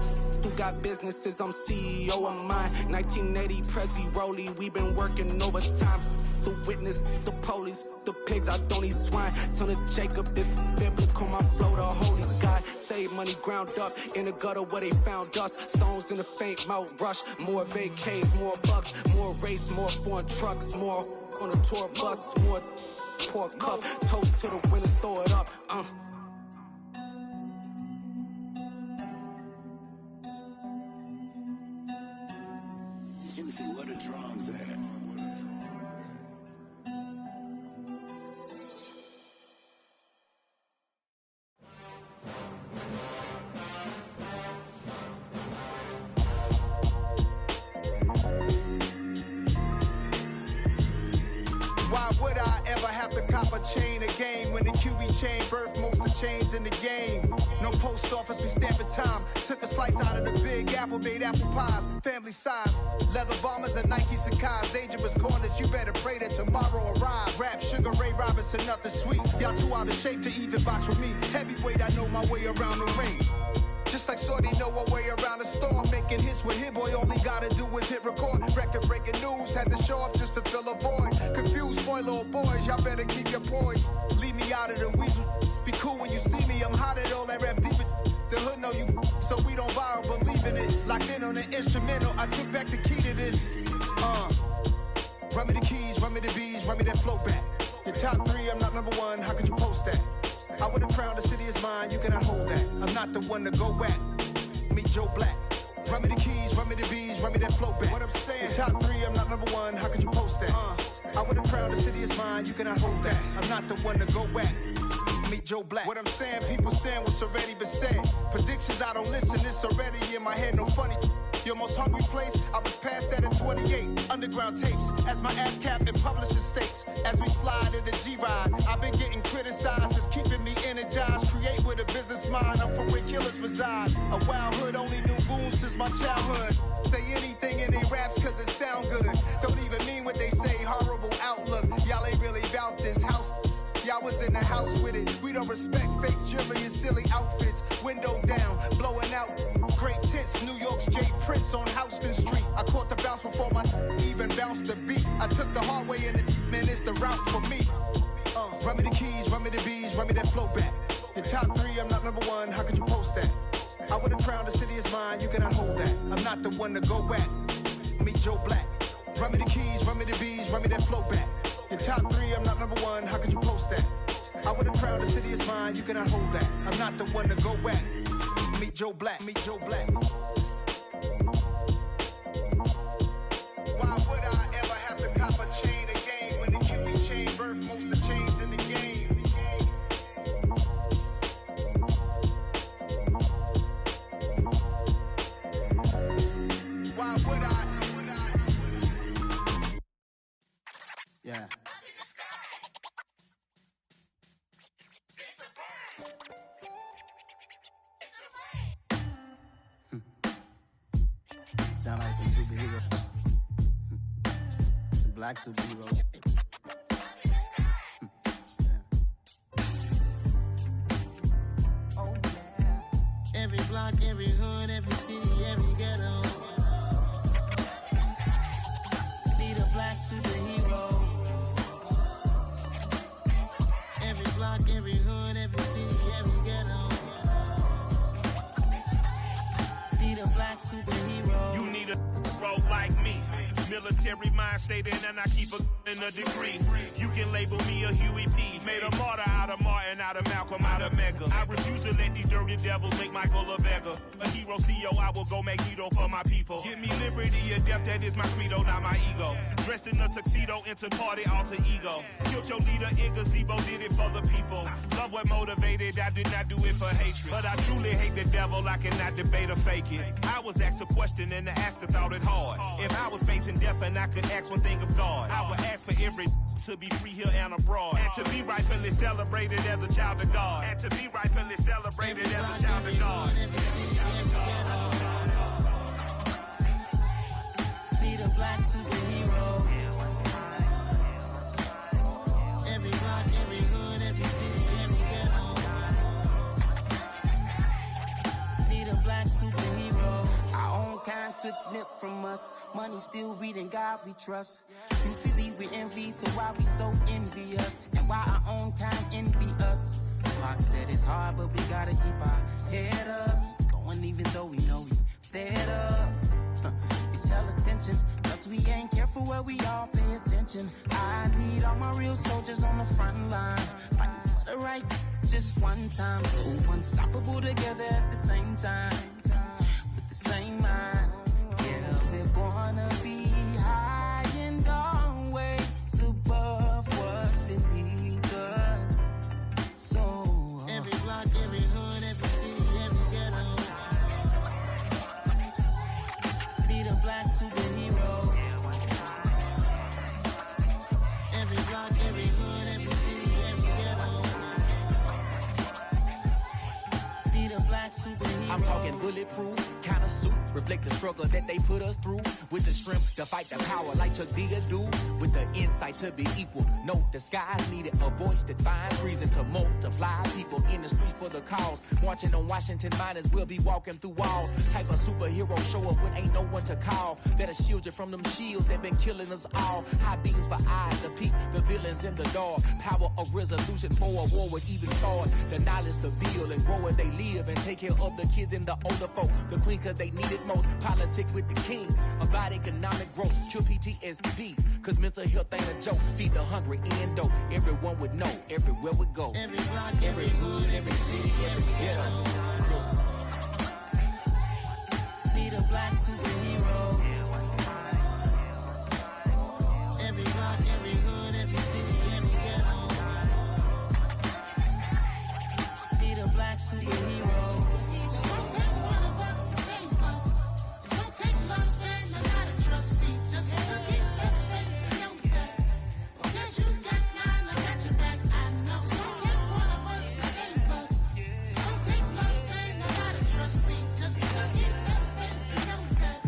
who got businesses, I'm CEO of mine. 1980, Prezi Rolly, we been working overtime. The witness, the police, the pigs, I don't eat swine. Son of Jacob, this biblical, my flow, the holy God. Save money ground up in the gutter where they found us. Stones in the faint mouth rush. More vacays, more bucks, more race, more foreign trucks, more on a tour bus, more pour cup. Toast to the winners, throw it up. Juicy, where the drums at? Why would I ever have to cop a chain again when the QB chain birthed most of the chains in the game? No post office, we stamping time. Took a slice out of the Big Apple, made apple pies, family size. Leather bombers and Nike Sacai's. Dangerous corners, you better pray that tomorrow arrives. Rap, Sugar Ray Robinson, nothing sweet. Y'all too out of shape to even box with me. Heavyweight, I know my way around the ring. Just like Shorty know her way around the storm. Making hits with Hit Boy, all he gotta do is hit record. Record breaking news, had to show up just to fill a void. Confused, spoiled little boys, y'all better keep your poise. Leave me out of the weasel. Be cool when you see me, I'm hot at all that rap deep. The hood know you, so we don't borrow, believe in it. Locked in on the instrumental, I took back the key to this. Run me the keys, run me the bees, run me that flow back. Your top three, I'm not number one, how could you post that? I would've crowned the city is mine, you cannot hold that. I'm not the one to go at. Meet Joe Black. Run me the keys, run me the bees, run me that flow back. What I'm saying, your top three, I'm not number one, how could you post that? I would've crowned the city is mine, you cannot hold that. I'm not the one to go at. Meet Joe Black. What I'm saying, people saying what's already been said. Predictions, I don't listen, it's already in my head, no funny. Your most hungry place, I was past that at 28. Underground tapes, as my ass cap in publishing states. As we slide in the G-Ride, I've been getting criticized, it's keeping me energized. Create with a business mind, I'm from where killers reside. A wild hood, only knew goons since my childhood. Say anything in they raps cause it sound good. Don't even mean what they say, horrible outlook. Y'all ain't really about this house. Y'all was in the house with it. We don't respect fake jewelry and silly outfits. Window down, blowing out great tits. New York's J. Prince on Houston Street. I caught the bounce before my even bounced the beat. I took the hard way in it, man, it's the route for me. Run me the keys, run me the bees, run me that flow back. Your top 3, I'm not number 1, how could you post that? I would've crowned the city is mine, you cannot hold that. I'm not the one to go back. Meet Joe Black. Run me the keys, run me the bees, run me that flow back. Your top 3, I'm not number 1, how could you post that? I would've crowned the city is mine, you cannot hold that. I'm not the one to go back. Meet Joe Black, meet Joe Black. Why would I ever have to cop a chain again when the QB chain birthed most of the chains in the game? Why would I? Yeah. Sound like some superhero. Some black superheroes. Oh yeah. Every block, every hood, every city, every ghetto. Need a black superhero. Every block, every hood, every city, every ghetto. Need a black superhero. You need a role like me. Military mind stated, and I keep in a degree. You can label me a Huey P. Made a martyr out of Martin, out of Malcolm, out of Mega. I refuse to let these dirty devils make Michael a beggar. A hero CEO, I will go Magneto for my people. Give me liberty or death, that is my credo, not my ego. Dressed in a tuxedo, into party, alter ego. Killed your leader in gazebo, did it for the people. Love what motivated, I did not do it for hatred. But I truly hate the devil, I cannot debate or fake it. I was asked a question and the asker thought it hard. If I was facing death and I could ask one thing of God, I would ask for every to be free here and abroad, and to be rightfully celebrated as a child of God, and to be rightfully celebrated as a child of God. Need a black superhero. Every block, every hood, every city, every ghetto. Need a black superhero. Our own kind took nip from us. Money still reading God we trust. Truthfully we envy, so why we so envious? And why our own kind envy us? Pac said it's hard, but we gotta keep our head up. Going even though we know we fed up. It's hell attention, cause we ain't careful where we all pay attention. I need all my real soldiers on the front line, fighting for the right just one time. So unstoppable together at the same time, with the same mind. Yeah, we're gonna be high and always above what's beneath us. So every block, every hood, every city, every ghetto. Need a black superhero. Every block, every hood, every city, every ghetto. Need a black superhero. I'm talking bulletproof, kind of suit, reflect the struggle that they put us through. With the strength to fight the power like Chuck D do. With the insight to be equal. Note the skies needed a voice that finds reason to multiply. People in the streets for the cause. Marching on Washington miners will be walking through walls. Type of superhero show up when ain't no one to call. That'll shield you from them shields that been killing us all. High beams for eyes to peek the villains in the dark. Power of resolution for a war would even start. The knowledge to build and grow where they live and take care of the kids and the older folk. The queen cause they need it most. Politic with the kings. About economic growth. Cure PTSD. Cause mental health ain't a joke. Feed the hungry and dope. Everyone would know. Everywhere we go. Every block, every hood, every city, every ghetto. Need a black superhero. Every block, every hood, every city, every ghetto. Need a black superhero. It's gonna take one of us to save us. It's gonna take love and a lot of trust. We just gotta keep that faith and know that. Because you got mine, I got your back, I know. It's gonna take one of us to save us. It's gonna take love and a lot of trust. We just gotta keep that faith and know that.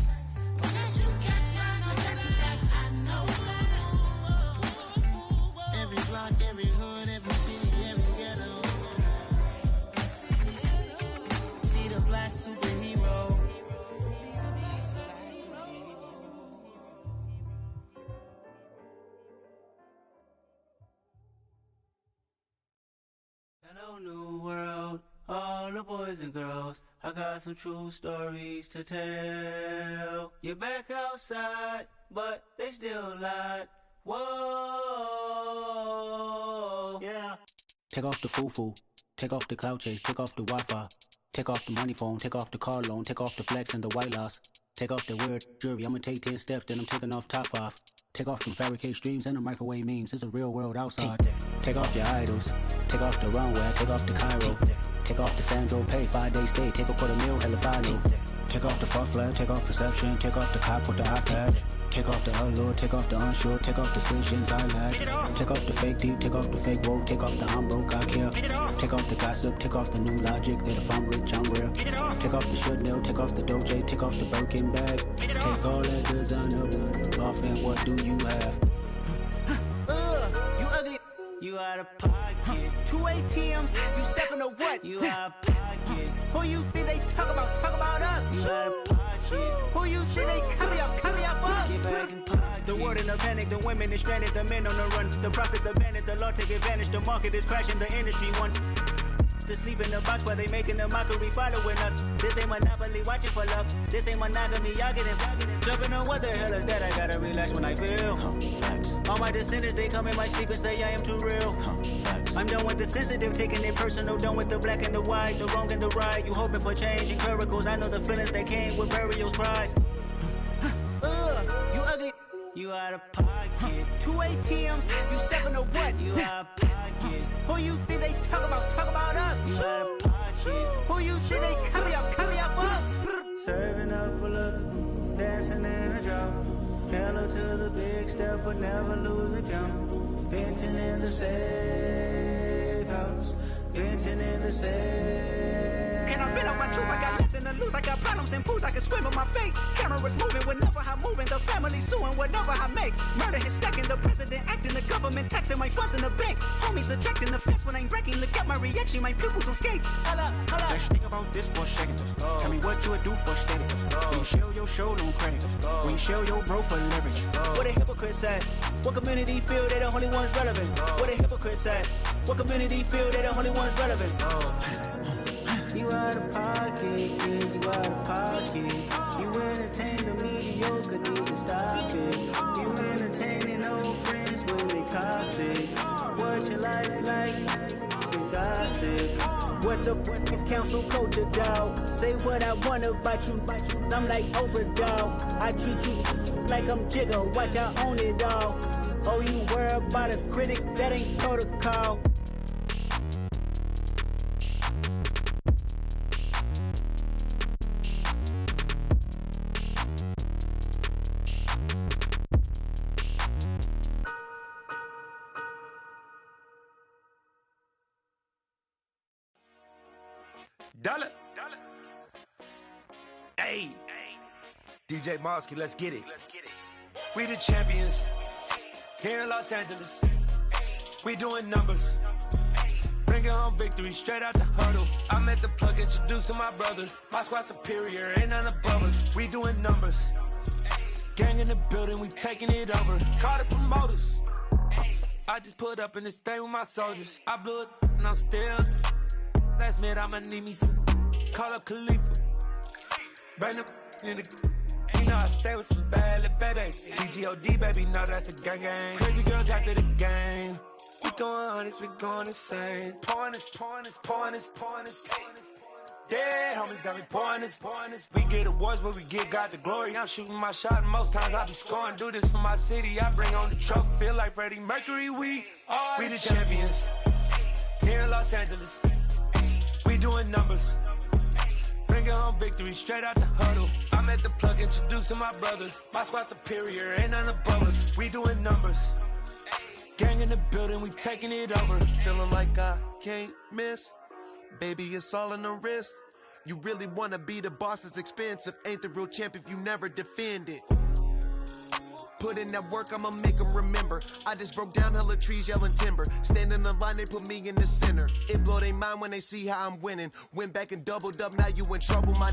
whole new world, all the boys and girls. I got some true stories to tell. You're back outside, but they still lied. Whoa, yeah. Take off the foo-foo, take off the cloud chase, take off the Wi-Fi, take off the money phone, take off the car loan, take off the flex and the white loss. Take off the weird jewelry, I'ma take 10 steps, then I'm taking off top 5. Take off them fabricated streams and the microwave memes, it's a real world outside. Take off your idols, take off the runway, take off the Cairo. Take off the Sandro Pay, 5-day stay, take a $250,000, hella final. Take off the fuck flag, take off perception, take off the cop with the iPad. Take off the allure, take off the unsure, take off decisions I lack. Take off the fake deep, take off the fake woke, take off the I'm broke, I care. Take off the gossip, take off the new logic that if I'm rich, I'm real. Take off the Chanel, take off the Doja, take off the Birkin bag. Take all that designer off and what do you have? You ugly. You out of pocket. 2 ATMs, you stepping to what? You out of pocket. Who you think they talk about us? You out of pocket. Who you think they carry up for us? Get back in pocket. The world in a panic, the women is stranded, the men on the run. The profits abandoned, the law take advantage, the market is crashing, the industry wants to sleep in the box while they making a mockery following us. This ain't Monopoly, watching for love. This ain't monogamy, y'all getting jumping on what the hell is that? I gotta relax when I feel. All my descendants, they come in my sleep and say I am too real. I'm done with the sensitive, taking it personal. Done with the black and the white, the wrong and the right. You hoping for change and miracles. I know the feelings that came with burial cries. You ugly. You out of pocket. 2 ATMs, you stepping to what? You out of pocket. Who you think they talk about us? You out of pocket. Who you think they carry up for us? Serving up a look, dancing in a drop. Hello to the big step, but never lose a count. Venting in the safe house. Venting in the safe. Can I fit on my truth? I got nothing to lose. I got problems and pools. I can swim with my fate. Cameras moving whenever I'm moving. The family suing whatever I make. Murder is stacking. The president acting. The government taxing my funds in the bank. Homies attracting the fence when I'm breaking. Look at my reaction. My pupils on skates. Holla. Let's think about this for a second. Tell me what you would do for status. When you show your show, no credit. When you show your bro for leverage. What a hypocrite said. What community feel they the only ones relevant? What a hypocrite said. What community feel they the only ones relevant? You out of pocket, yeah, you out of pocket. You entertain the mediocre, need to stop it. You entertaining old friends when they toxic. What your life like? You gossip. What the fuck is council culture, dog? Say what I want about you. I'm like overdog. I treat you like I'm Jigga. Watch I own it all. Oh, you worry about a critic? That ain't protocol. Dollar. Hey. DJ Mosky, let's get it. We the champions here in Los Angeles. We doing numbers. Bringing home victory straight out the huddle. I met the plug, introduced to my brother. My squad superior, ain't none above us. We doing numbers. Gang in the building, we taking it over. Call the promoters. I just put up in this thing with my soldiers. I blew it and I'm still. Last minute I'ma need me some. Call up Khalifa. Bring the in the. You know I stay with some bad little baby. TGOD baby, know that's a gang gang. Crazy girls after the game. We going honest, we going insane. Pouring this. Dead homies got me pouring this. We get awards, but we get God the glory. I'm shooting my shot, and most times I be scoring. Do this for my city, I bring on the trophy. Feel like Freddie Mercury, we the champions here in Los Angeles. We doing numbers. Bringing home victory straight out the huddle. I met the plug, introduced to my brother. My squad superior, ain't none above us. We doing numbers. Gang in the building, we taking it over. Feeling like I can't miss. Baby, it's all in the wrist. You really wanna be the boss, it's expensive. Ain't the real champ if you never defend it. Put in that work, I'ma make them remember. I just broke down hella trees, yelling timber. Stand in the line, they put me in the center. It blow their mind when they see how I'm winning. Went back and doubled up, now you in trouble. My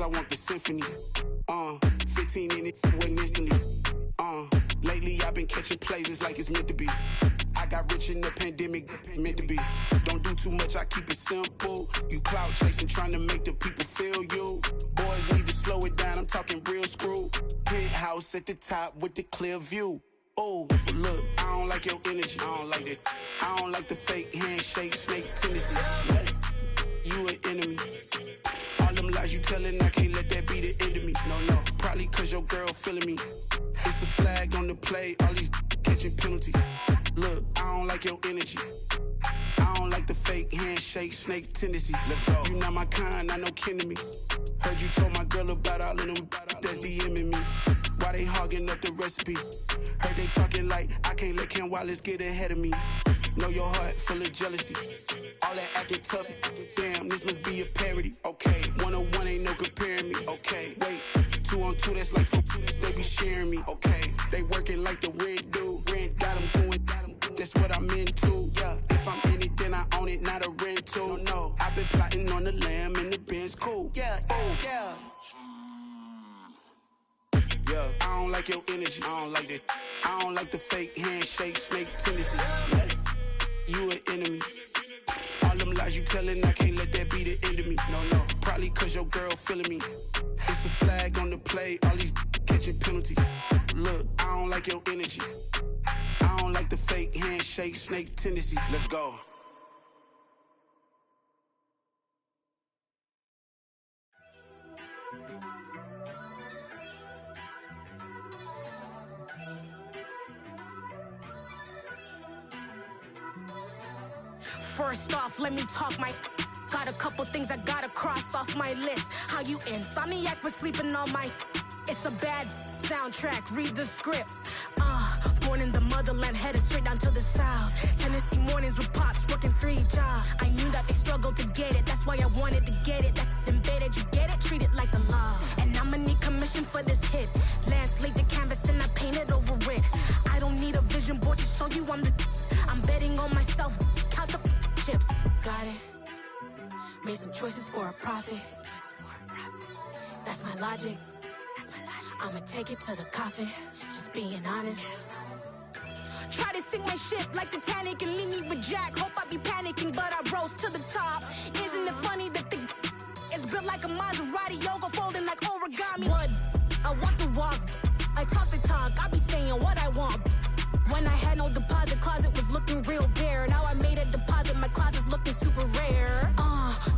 cause I want the symphony. 15 in it, went instantly. Lately I've been catching plays, it's like it's meant to be. I got rich in the pandemic, meant to be. Don't do too much, I keep it simple. You clout chasing, trying to make the people feel you. Boys need to slow it down, I'm talking real screw. Penthouse at the top with the clear view. Oh, look, I don't like your energy, I don't like that. I don't like the fake handshake, snake tendency. You an enemy. All them lies you telling, I can't let that be the end of me. No, probably cause your girl feeling me. It's a flag on the play, all these catching penalties. Look, I don't like your energy. I don't like the fake handshake, snake tendency. Let's go. You not my kind, I know kin to me. Heard you told my girl about all of them that's DMing me. Why they hogging up the recipe? Heard they talking like I can't let Ken Wallace get ahead of me. Know your heart full of jealousy. All that acting tough, damn, this must be a parody. Okay, 101 ain't no comparing me. Okay, wait, 2 on 2, that's like 4, they be sharing me. Okay, they working like the rent do. Rent got them going, that's what I'm into. Yeah, if I'm in it, then I own it, not a rental. No, I've been plotting on the lamb and the Benz cool. Yeah, yeah. Yeah, I don't like your energy, I don't like that. I don't like the fake handshake, snake tendency. You an enemy. All them lies you telling, I can't let that be the end of me. No, probably cause your girl feeling me. It's a flag on the play, all these catching penalties. Look, I don't like your energy. I don't like the fake handshake, snake tendency. Let's go. First off, let me talk my. Got a couple things I gotta cross off my list. How you insomniac for sleeping on my. It's a bad soundtrack, read the script. Born in the motherland, headed straight down to the south. Tennessee mornings with pops, working 3 jobs. I knew that they struggled to get it, that's why I wanted to get it. That embedded, you get it, treat it like the law. And I'ma need commission for this hit. Lance laid the canvas and I painted over it. I don't need a vision board to show you I'm the. I'm betting on myself, count the chips. Got it. Made some choices for a profit. That's my logic. I'ma take it to the coffin. Just being honest. Try to sink my ship like Titanic and leave me with Jack. Hope I be panicking, but I rose to the top. Isn't it funny that the is built like a Maserati, yoga folding like origami? What? I walk the walk. I talk the talk. I be saying what I want. When I had no deposit, closet was looking real bare. Now I made a deposit, my closet's looking super rare.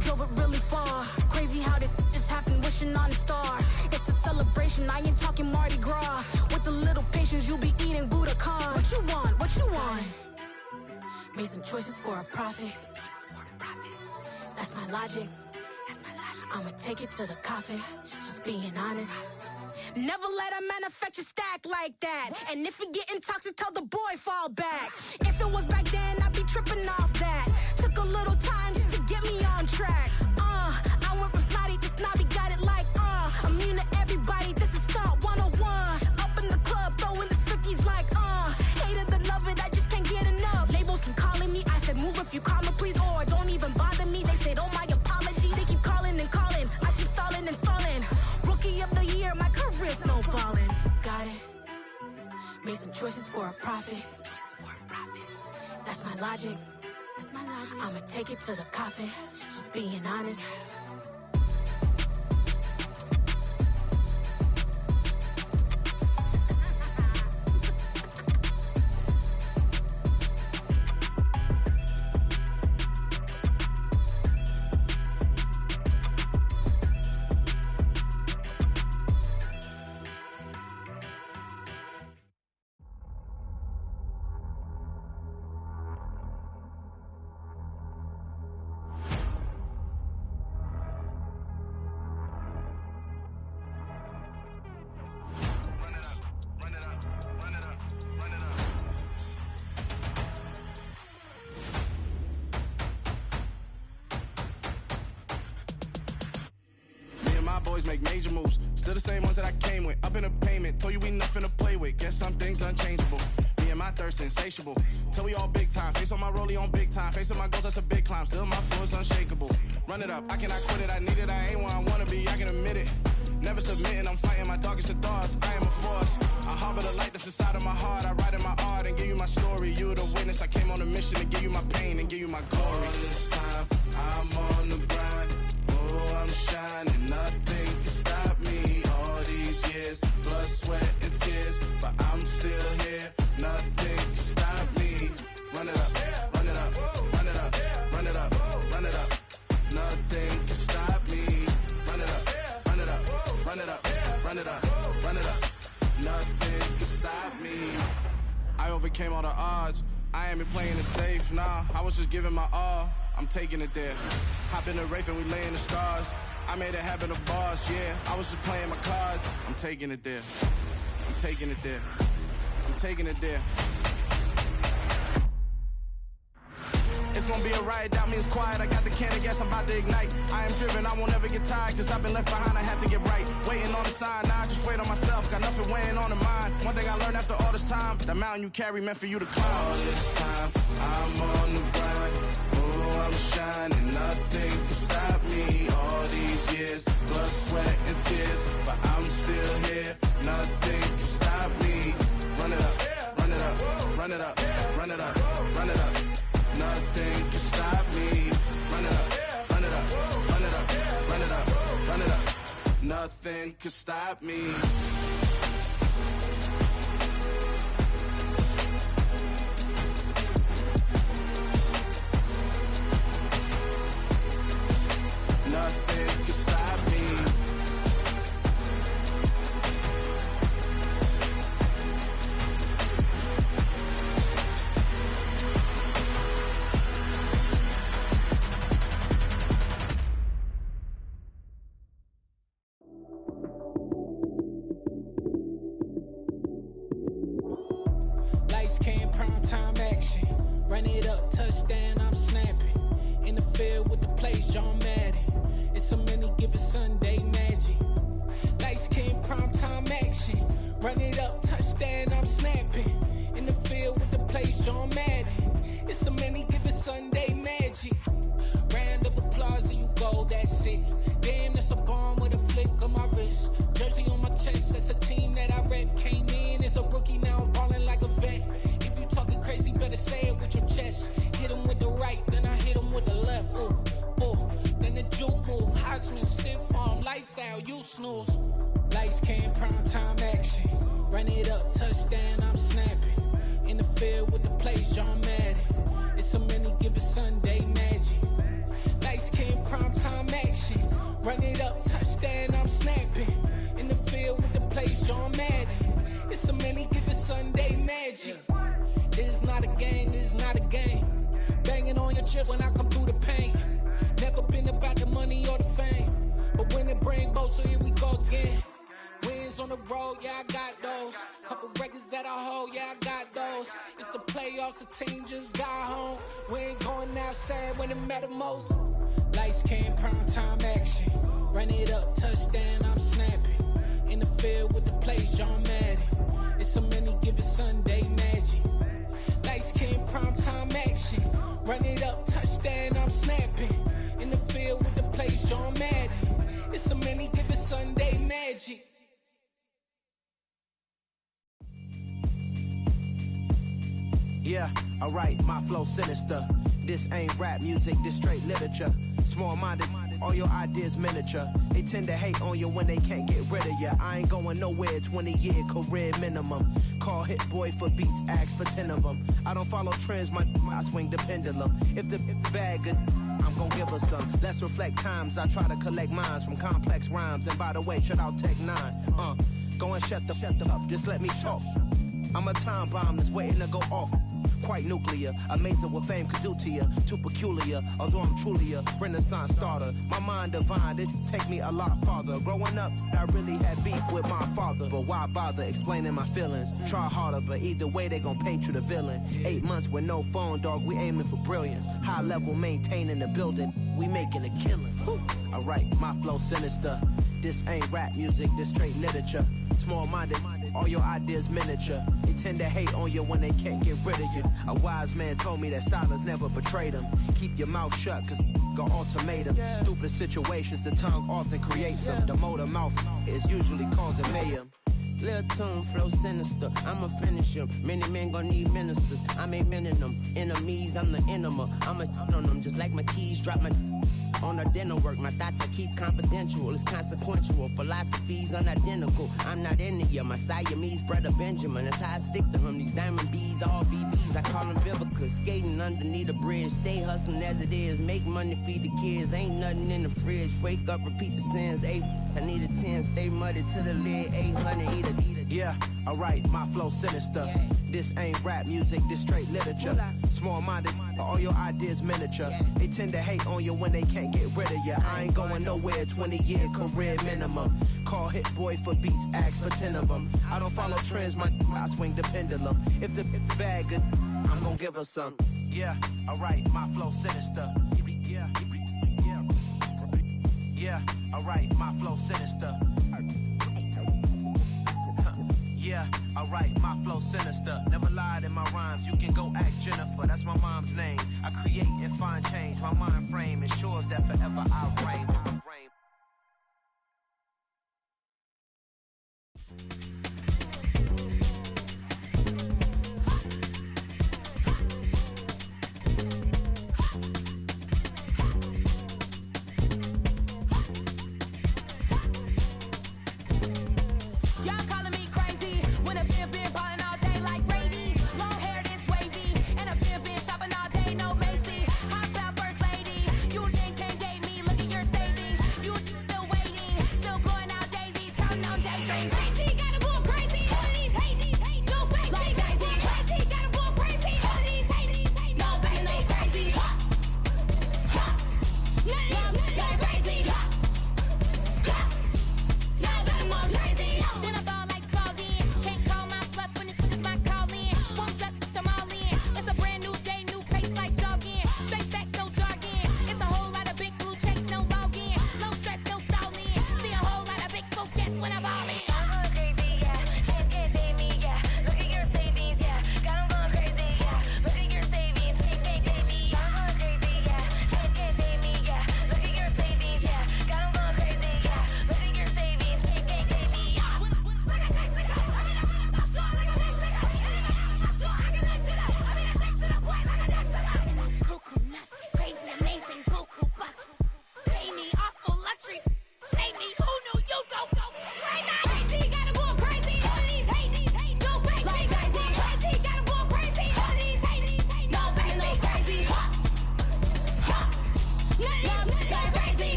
Drove it really far. Crazy how did just happen, wishing on a star. It's a celebration, I ain't talking Mardi Gras. With a little patience, you'll be eating Budokan. What you want? What you want? Made some choices for a profit. That's my logic. I'ma take it to the coffin. Just being honest. Never let a manufacture stack like that. And if it getting toxic, tell the boy fall back. If it was back then, I'd be tripping off that. Took a little time just to get me on track. I went from snotty to snobby, got it like immune to everybody, this is stunt 101. Up in the club, throwing this 50s like hated to love it, I just can't get enough. Labels from calling me, I said move if you call me please, or don't even bother me. They said oh my apologies, they keep calling and calling. I keep stalling and stalling. Rookie of the year, my career snowballing. Got it. Made some choices for a profit. That's my logic. I'ma take it to the coffin. Just being honest. Boys make major moves, still the same ones that I came with. Up in a payment, told you we nothing to play with. Guess some things unchangeable. Me and my thirst insatiable. Till we all big time, face on my rollie on big time. Facing my goals, that's a big climb. Still my flow is unshakable. Run it up, I cannot quit it. I need it, I ain't where I wanna be, I can admit it. Never submitting, I'm fighting my darkest of thoughts. I am a force. I harbor the light that's inside of my heart. I write in my art and give you my story. You the witness. I came on a mission to give you my pain and give you my glory. All this time, I'm on the grind. Oh, I'm shining. Nothing can stop me. All these years, blood, sweat, and tears, but I'm still here. Nothing can stop me. Run it up, run it up, run it up, run it up, run it up. Nothing can stop me. Run it up, run it up, run it up, run it up, run it up. Nothing can stop me. I overcame all the odds. I ain't been playing it safe, nah. I was just giving my all. I'm taking it there. Hop in the Wraith and we lay in the stars. I made it happen to boss, yeah. I was just playing my cards. I'm taking it there. I'm taking it there. I'm taking it there. It's gonna be a riot, doubt me it's quiet. I got the can of gas, I'm about to ignite. I am driven, I won't ever get tired, cause I've been left behind, I have to get right. Waiting on the sign, now I just wait on myself. Got nothing weighing on the mind. One thing I learned after all this time, the mountain you carry meant for you to climb. All this time, I'm on the grind. Oh, I'm shining, nothing can stop me. All these years, blood, sweat, and tears, but I'm still here. Nothing can stop me. Run it up, run it up, run it up, run it up, run it up. Nothing can stop me. Run it up, run it up, run it up, run it up, run it up. Nothing can stop me. Nothing can stop me. Lights came, prime time action. Run it up, touchdown, I'm snapping. In the field with the plays, John Madden. It's a many given Sunday magic. Lights came, prime time action. Run it up, touchdown, I'm snapping. In the field with the plays, John Madden. It's a many given Sunday magic. Round of applause and you go, that's it. Damn, that's a bomb with a flick on my wrist. Jersey on my chest, that's a team that I rep. Came in as a rookie, now I'm ballin' like a vet. If you talking crazy, better say it with your chest. Hit him with the right, then I hit him with the left. Ooh, ooh. Then the juke move, Heisman, stiff arm, lights out, you snooze. Lights came, prime time action. Run it up, touchdown, I'm snapping. In the field with the plays, John Madden. It's a many given Sunday magic. Lights came, prime time action. Run it up, touchdown, I'm snapping. In the field with the plays, John Madden. It's a many given Sunday magic. This is not a game, this is not a game. Banging on your chest when I come through the pain. Never been about the money or the fame, but when it bring both, so here we go again. Wins on the road, yeah, I got those. Couple records that I hold, yeah, I got those. It's the playoffs, the team just got home. We ain't going outside when it matter most. Lights came, prime time action. Run it up, touchdown, I'm snapping. In the field with the plays, John Madden. It's a many given Sunday magic. Lights came, prime time action. Run it up, touchdown, I'm snapping. In the field with the plays, John Madden. It's a many given Sunday magic. Yeah, alright, my flow sinister. This ain't rap music, this straight literature. Small-minded, all your ideas miniature. They tend to hate on you when they can't get rid of you. I ain't going nowhere, 20-year career minimum. Call Hit Boy for beats, ask for 10 of them. I don't follow trends, I swing the pendulum. If the bag good, I'm gon' give her some. Let's reflect times, I try to collect minds from complex rhymes. And by the way, shout out Tech 9. Go and shut the up, just let me talk. I'm a time bomb that's waiting to go off. Quite nuclear, amazing what fame could do to you. Too peculiar, although I'm truly a renaissance starter. My mind divine, it take me a lot farther. Growing up, I really had beef with my father. But why bother explaining my feelings? Try harder, but either way they gon' paint you the villain. 8 months with no phone, dog, we aiming for brilliance. High level maintaining the building, we making a killing. Alright, my flow sinister. This ain't rap music, this straight literature. Small-minded, All your ideas miniature. They tend to hate on you when they can't get rid of you. A wise man told me that silence never betrayed him. Keep your mouth shut, cause got ultimatums. Stupid situations, the tongue often creates them. The motor mouth is usually causing mayhem. Lil' tune, flow sinister, I'ma finish him. Many men gon' need ministers, I'm aiming them. Enemies, I'm the enema, I'ma on them. Just like my keys, drop my on the dinner work. My thoughts I keep confidential, it's consequential. Philosophies unidentical, I'm not in it. My Siamese brother Benjamin, that's how I stick to him. These diamond bees, all BBs, I call them Vivica. Skating underneath the bridge, stay hustling as it is. Make money, feed the kids, ain't nothing in the fridge. Wake up, repeat the sins, I need a 10, stay muddy to the lid, 800, eat a. Yeah, alright, my flow sinister. This ain't rap music, this straight literature. Small-minded, all your ideas miniature. They tend to hate on you when they can't get rid of you. I ain't going nowhere, 20-year career minimum. Call Hit Boy for beats, ask for 10 of them. I don't follow trends, I swing the pendulum. If the bag good, I'm gonna give her some. Yeah, alright, my flow sinister. Yeah, alright, my flow sinister. Yeah, alright, my flow sinister. Never lied in my rhymes, you can go ask Jennifer, that's my mom's name. I create and find change, my mind frame ensures that forever I reign.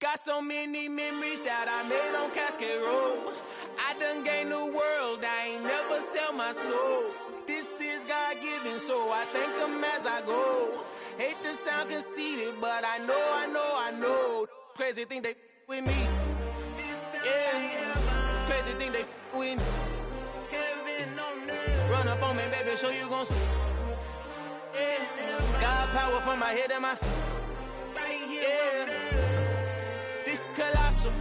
Got so many memories that I made on Cascade Road. I done gained the world, I ain't never sell my soul. This is God-given, so I thank him as I go. Hate to sound conceited, but I know. Crazy thing they with me. Yeah, crazy thing they with me. Run up on me, baby, so you gon' see. Yeah, God power from my head and my feet. Yeah. Colossal.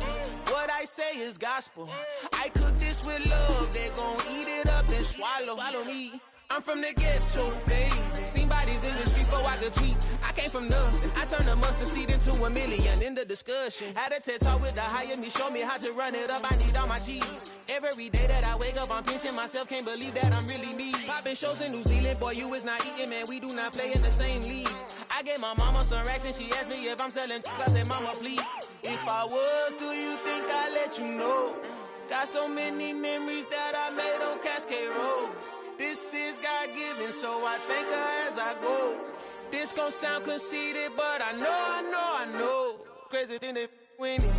What I say is gospel. I cook this with love, they gon' eat it up and swallow me. I'm from the ghetto, babe. Seen bodies in the street before I could tweet. I came from nothing. I turned a mustard seed into a million in the discussion. Had a TED talk with the higher me, show me how to run it up. I need all my cheese. Every day that I wake up, I'm pinching myself. Can't believe that I'm really me. Popping shows in New Zealand, boy, you is not eating, man. We do not play in the same league. I gave my mama some racks and she asked me if I'm selling. I said, mama, please. If I was, do you think I'd let you know? Got so many memories that I made on Cascade Road. This is God-given, so I thank her as I go. This gon' sound conceited, but I know. Crazy thing they with me.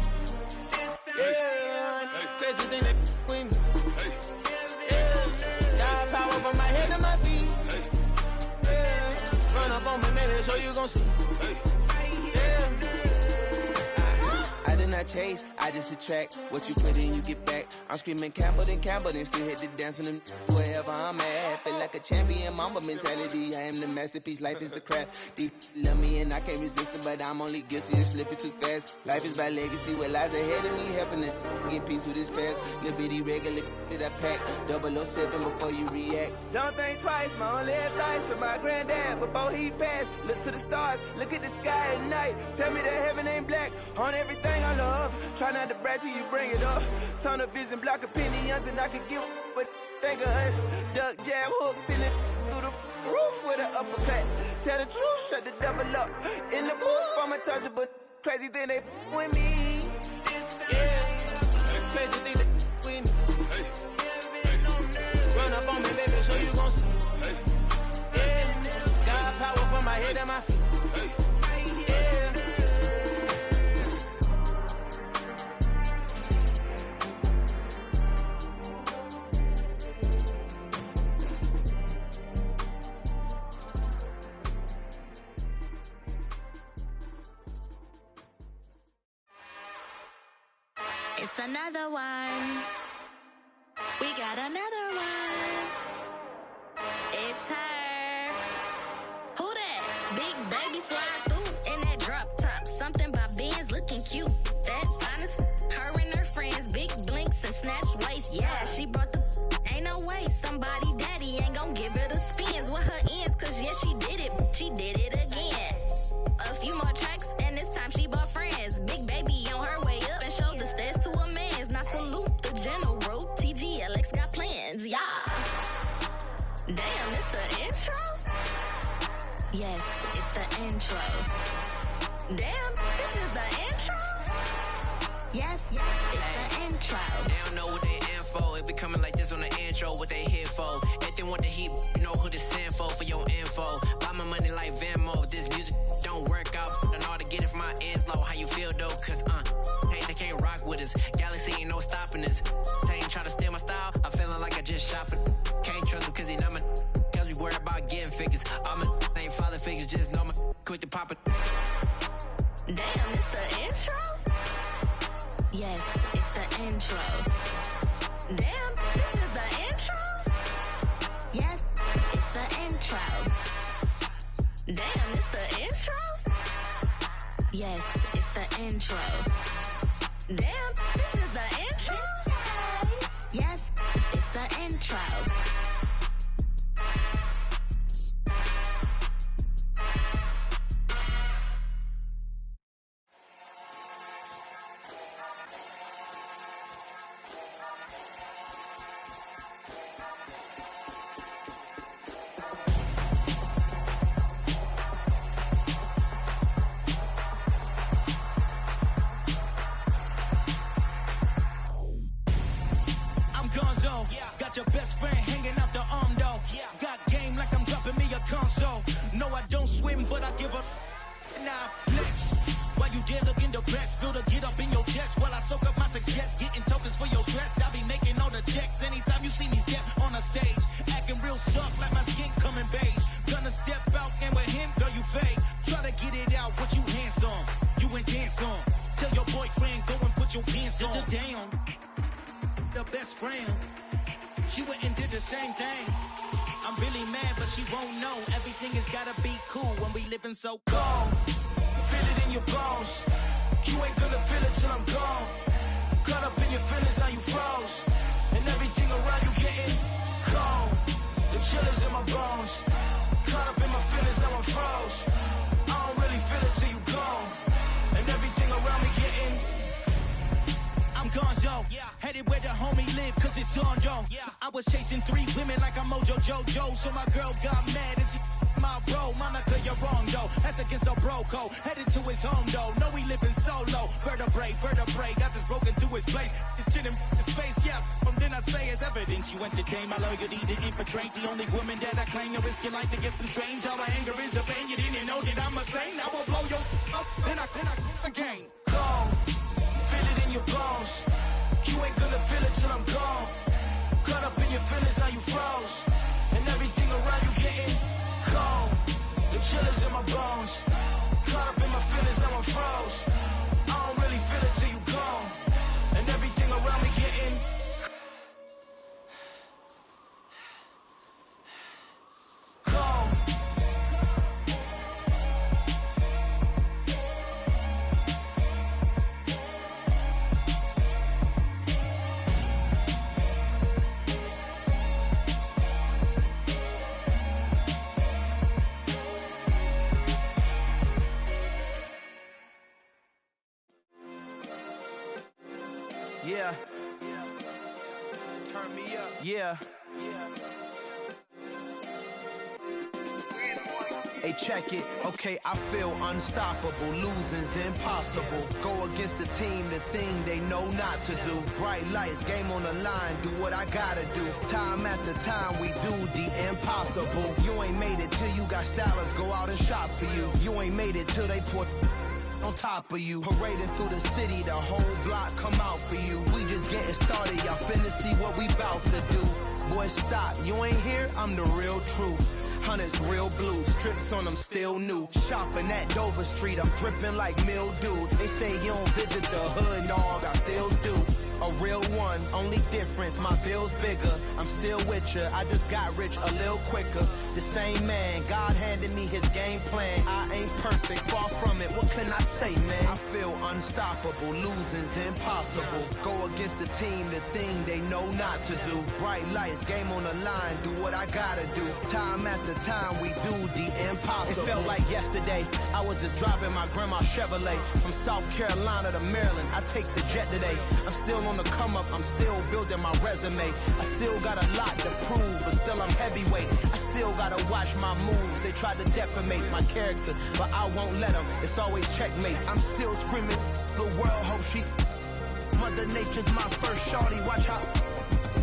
Yeah, crazy thing that with me. Yeah, got power from my head to my feet. Yeah, run up on me, maybe, so you gon' see. I did not chase, I just attract. What you put in, you get back. I'm screaming Campbell, then still hit the dancing and wherever I'm at. Feel like a champion, mamba mentality. I am the masterpiece, life is the crap. These love me and I can't resist it, but I'm only guilty of slipping too fast. Life is by legacy, what lies ahead of me, helping to get peace with this past. Little bitty regular that I pack, 007 before you react. Don't think twice, my only advice for my granddad before he passed. Look to the stars, look at the sky at night. Tell me that heaven ain't black on everything I love. Try not to brag till you bring it up. Tunnel vision, block opinions, and I could give what think of us. Duck, jab, hook, send it through the roof with an uppercut. Tell the truth, shut the devil up. In the booth, I'm untouchable. Crazy thing they with me. Yeah, crazy thing they with me. Run up on me, baby, so you gon' see. Yeah, got power from my head and my feet. It's another one. We got another one. It's her. Who that? Big baby slide through in that drop top. Something by Benz looking cute. That's honest. Her and her friends, big blinks and snatch waist. Yeah, she brought the. Ain't no way somebody daddy ain't gon' give her the spins with her ends. Cause yeah, she did it. She did it again. A few more tracks and this time she bought friends. Big baby on her way up and showed the stairs to a man's. Now salute the general. TGLX got plans, yeah. Damn, it's the intro? Yes, it's the intro. Damn, this is the intro? Yes, it's the intro. They don't know what they info. If we coming like this on the intro, what they here for? If they want the heat, you know who to send for your info. Buy my money like Venmo. This music don't work out. I know how to get it from my ends low. How you feel though? Cause hey, they can't rock with us. Galaxy ain't no stopping us. They ain't try to steal my style. I'm feeling like I just shopping. Can't trust them cause they know my. Cause we worried about getting figures. All my ain't father figures. Just know my quick to pop it. Damn, it's the intro? Yes, it's the intro. Damn, this is the intro? Yes, it's the intro. Damn, it's the intro? Yes, it's the intro. Damn, this is the intro? Yes, it's the intro. Got your best friend hanging out the arm though. Got game like I'm dropping me a console. No, I don't swim, but I give a now flex. While you there looking the best, feel the get up in your chest while I soak up my success, getting tokens for your stress. I be making all the checks anytime you see me step on a stage, acting real suck like my skin coming beige. Gonna step out and with him, girl, you fake. Try to get it out, what you handsome, you ain't dance on. Tell your boyfriend go and put your pants on. Damn, the best friend. She went and did the same thing. I'm really mad, but she won't know. Everything has gotta be cool when we living so cold. Feel it in your bones. You ain't gonna feel it till I'm gone. Caught up in your feelings, now you froze. And everything around you getting cold. The chill is in my bones. Caught up in my feelings, now I'm froze. I don't really feel it till you gone. And everything around me getting I'm gonzo, headed where the homie live, cause it's on, yo. I was chasing 3 women like I'm Mojo Jojo, so my girl got mad and she my bro. Monica, you're wrong, though. That's against a bro code. Headed to his home, though. No, he living solo. Vertebrae, got this broken to his place. It's chin in his face, yeah. From then I say it's evidence you entertain my loyalty to infiltrate. The only woman that I claim to risk your life to get some strange. All my anger is a pain. You didn't know that I'm a saint. I will blow your up, then I again. Go, feel it in in your bones. You ain't gonna feel it till I'm gone. Caught up in your feelings, now you froze. And everything around you getting cold. The chill is in my bones. Caught up in my feelings, now I'm froze. I don't really feel it till you gone. And everything around me getting cold. Yeah. Turn me up. Yeah. Hey, check it. Okay, I feel unstoppable. Losing's impossible. Go against the team, the thing they know not to do. Bright lights, game on the line, do what I gotta do. Time after time, we do the impossible. You ain't made it till you got stylists go out and shop for you. You ain't made it till they put on top of you. Parading through the city, the whole block come out for you. We just getting started, y'all finna see what we bout to do. Boy, stop, you ain't here, I'm the real truth. Hunters, real blues, strips on them still new. Shopping at Dover Street, I'm dripping like mildew. They say you don't visit the hood, dog, I still do. A real one, only difference, my bill's bigger. I'm still with ya, I just got rich a little quicker. The same man, God handed me his game plan. I ain't perfect, far from it, what can I say, man? I feel unstoppable, losing's impossible. Go against the team, the thing they know not to do. Bright lights, game on the line, do what I gotta do. Time after time, we do the impossible. It felt like yesterday, I was just driving my grandma's Chevrolet. From South Carolina to Maryland, I take the jet today. I'm still on the come up, I'm still building my resume. I still got a lot to prove, but still I'm heavyweight. I still gotta watch my moves. They tried to defamate my character, but I won't let them. It's always checkmate. I'm still screaming, the world hope she. Mother Nature's my first shorty, watch how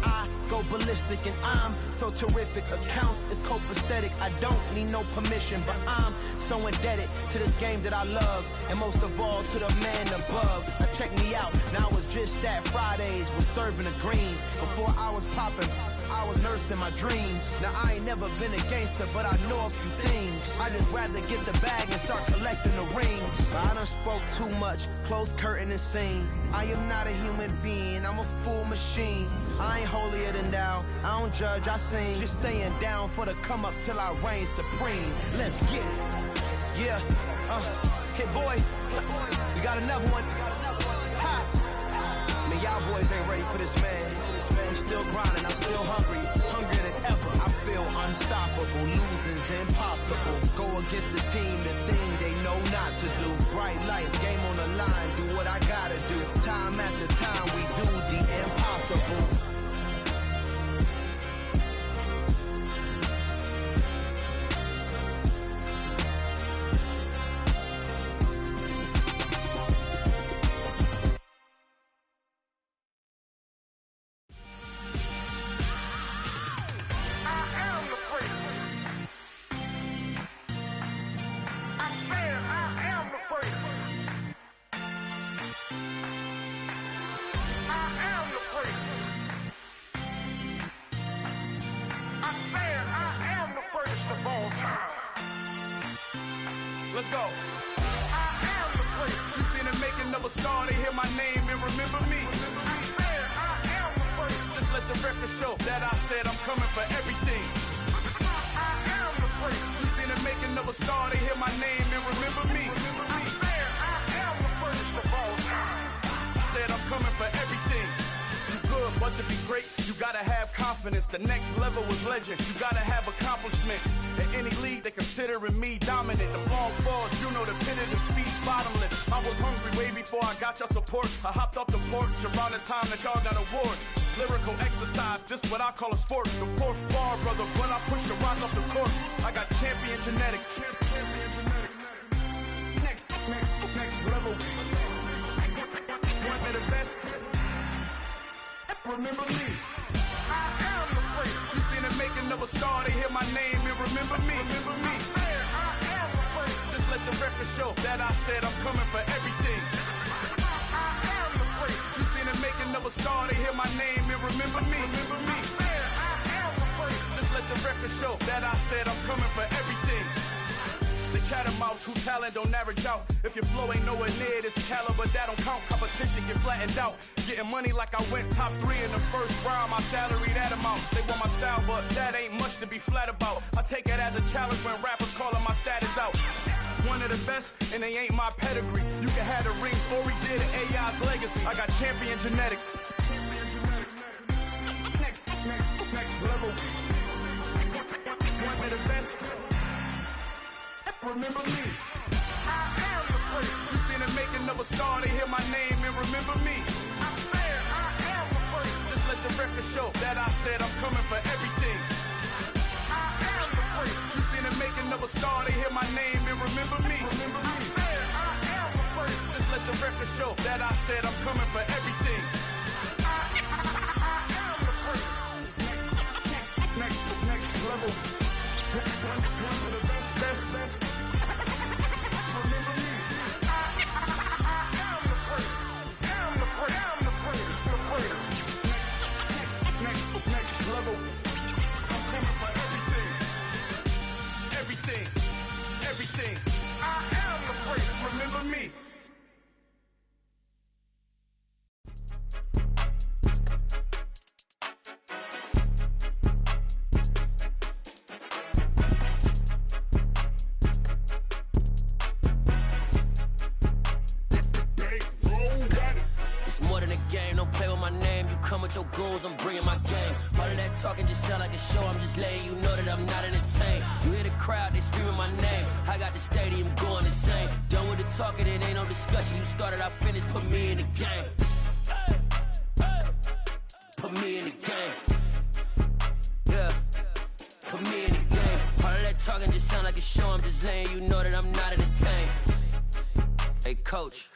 I go ballistic and I'm so terrific. Accounts is copacetic, I don't need no permission, but I'm so indebted to this game that I love, and most of all to the man above. Now check me out, now it's just that Fridays was serving the greens. Before I was popping, I was nursing my dreams. Now I ain't never been a gangster, but I know a few things. I just rather get the bag and start collecting the rings. But I done spoke too much, close curtain and scene. I am not a human being, I'm a full machine. I ain't holier than thou, I don't judge, I sing. Just staying down for the come up till I reign supreme. Let's get it. Yeah, hit boy, we got another one. Ha! Man, y'all boys ain't ready for this, man. I'm still grinding, I'm still hungry, hungrier than ever. I feel unstoppable, losing's impossible. Go against the team, the thing they know not to do. Bright lights, game on the line, do what I gotta do. Time after time, we do the impossible. Let's go. You seen the making of a star, they hear my name and remember me. Just let the record show that I said I'm coming for everything. You seen the making of a star, they hear my name and remember me. Said I'm coming for everything. You good, but to be great, you gotta have confidence. The next level was legend. You gotta have accomplishments. In any league, they considering me dominant. The long falls, you know the pit of defeat, bottomless. I was hungry way before I got your support. I hopped off the porch around the time that y'all got awards. Lyrical exercise, this what I call a sport. The fourth bar, brother, when I push the rock off the court. I got champion genetics. Champion genetics. Next level. One of the best. Remember me. I am the freak. You seen the making of a star, they hear my name and remember me. Remember me. I am the freak. Just let the record show that I said I'm coming for everything. I am the freak. making of a star, they hear my name and remember me. Remember me. Just let the record show that I said I'm coming for everything. The chattermouths who talent don't average out. If your flow ain't nowhere near this caliber, that don't count. Competition get flattened out. Getting money like I went top 3 in the first round. My salary that amount. They want my style, but that ain't much to be flat about. I take it as a challenge when rappers calling my status out. One of the best, and they ain't my pedigree. You can have the rings, Ori did it, AI's legacy. I got champion genetics. Next level. One of the best. Remember me. I am the first. You seen the making of a star, they hear my name and remember me. I am the first. Just let the record show that I said I'm coming for everything. I am the first. You seen the making of a star, they hear my name and remember me. Remember me. I am the first. Just let the record show that I said I'm coming for everything. I am the first. Next level. One of the best. Remember me. I am the first. Next level. I'm coming for everything. I am the first. Remember me. Come with your goons, I'm bringing my game. All of that talking just sound like a show. I'm just letting you know that I'm not entertained. You hear the crowd, they screaming my name. I got the stadium going insane. Done with the talking, it ain't no discussion. You started, I finished, put me in the game. Put me in the game. Yeah, put me in the game. All of that talking just sound like a show. I'm just letting you know that I'm not entertained. Hey, coach.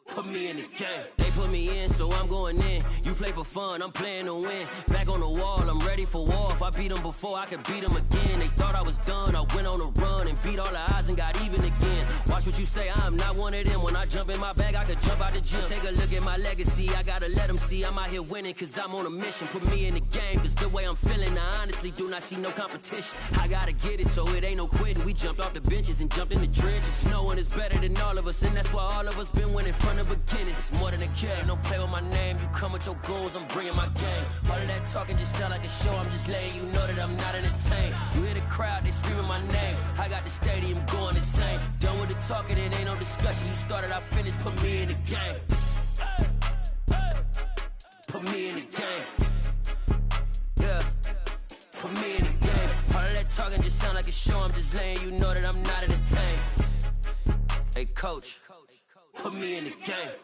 Put me in the game. They put me in, so I'm going in. You play for fun, I'm playing to win. Back on the wall, I'm ready for war. If I beat them before, I could beat them again. They thought I was done, I went on a run and beat all the odds and got even again. Watch what you say, I'm not one of them. When I jump in my bag, I could jump out the gym. Take a look at my legacy, I gotta let them see I'm out here winning, cause I'm on a mission. Put me in the game, cause the way I'm feeling, I honestly do not see no competition. I gotta get it, so it ain't no quitting. We jumped off the benches and jumped in the trenches. No one is better than all of us, and that's why all of us been winning from the beginning. It's more than a game, don't play with my name. You come with your goons, I'm bringing my game. All of that talking just sound like a show. I'm just letting you know that I'm not entertained. You hear the crowd, they screaming my name. I got the stadium going insane. Done with the talking, it ain't no discussion. You started, I finished, put me in the game. Put me in the game. Yeah, put me in the game. All of that talking just sound like a show. I'm just letting you know that I'm not entertained. Hey, coach. Put me in the game.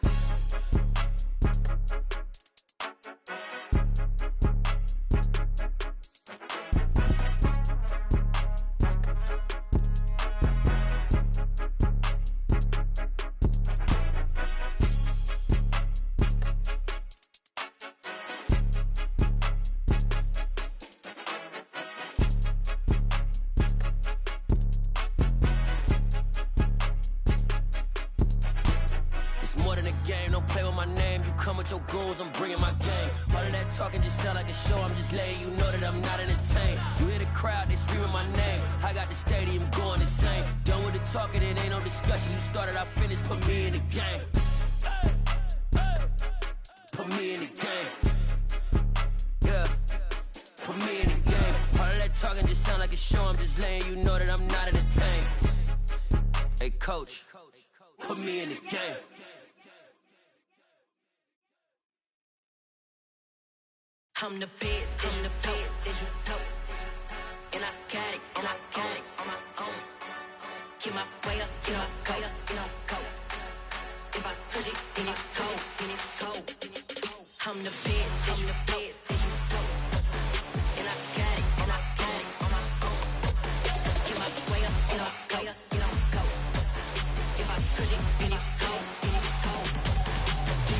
Your goons, I'm bringing my game. All of that talking just sound like a show. I'm just letting you know that I'm not entertained. You hear the crowd, they screaming my name. I got the stadium going insane. Done with the talking, it ain't no discussion. You started, I finished, put me in the game. Put me in the game. Yeah, put me in the game. All of that talking just sound like a show. I'm just letting you know that I'm not entertained. Hey, coach, put me in the game. I'm the best, and you know. And I got it on my own. Get my way up, get my go. If I touch it, then it's cold. I'm the best, and you know. And I got it on my own. Get my way up, get my go. If I touch it, then it's cold.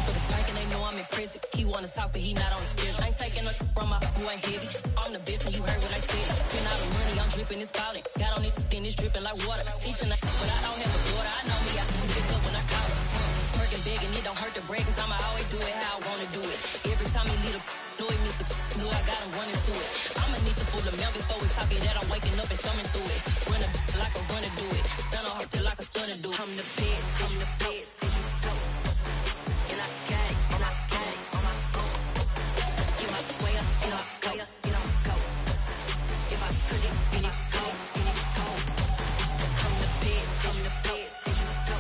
For the bank and they know I'm in prison. He wanna talk, but he not on the schedule. I ain't taking no from my who ain't heavy. I'm the best and you heard what I said. Spend all the money, I'm dripping, it's falling. Got on it, then it's dripping like water. Teaching but I don't have a daughter. I know me, I can pick up when I call her. Working big and it don't hurt to break, cause I'ma always do it how I wanna do it. to it. I'ma need to fool the mail before we talk it that I'm waking up and thumbing through it. Run a like a runner do it. Stun on her till like a stunner do it. I'm the best, and you go. And I got it, and I got it on my own. Get my way up, and I way up, and I go. If I touch it, then it's cold, then it's cold. I'm the best, and you go.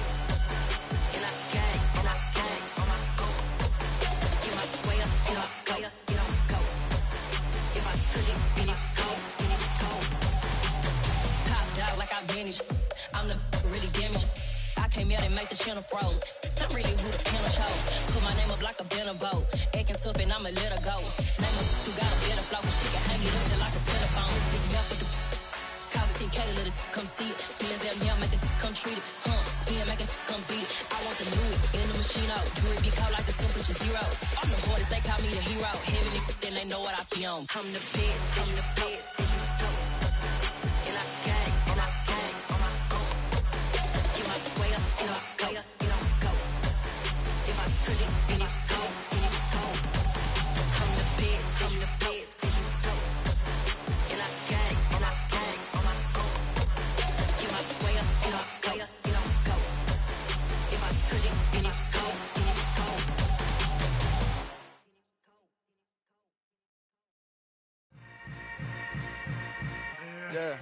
And I got it, and I got it on my own. Get my way up, and I way up, and I go. If I touch it, then it's cold, then it's cold. Top dog like I vanished. I'm the really damaged. I came out and make the channel froze. I'm really who the panel chose. Put my name up like a banner boat. Acting tough and I'ma let her go. Name her who got a better flow. She can hang it up just like a telephone. Sticking up with the cost 10K to let it come see it. Millions out here make it come treat it. Spin make it come beat it. I want the new it in the machine out. Jewelry be cold like the temperature zero. I'm the boys, they call me the hero. Heavy then they know what I be on. I'm the best, I'm the best. And I got it, and I got it on my own. Get my way up, and I way up, and I go. If I touch it, then it's cold, then it's cold. I'm the best, I'm the best. And I got it, and I got it on my own. Get my way up, and I way up, and I go. If I touch it, then it's cold, then it's cold. Yeah.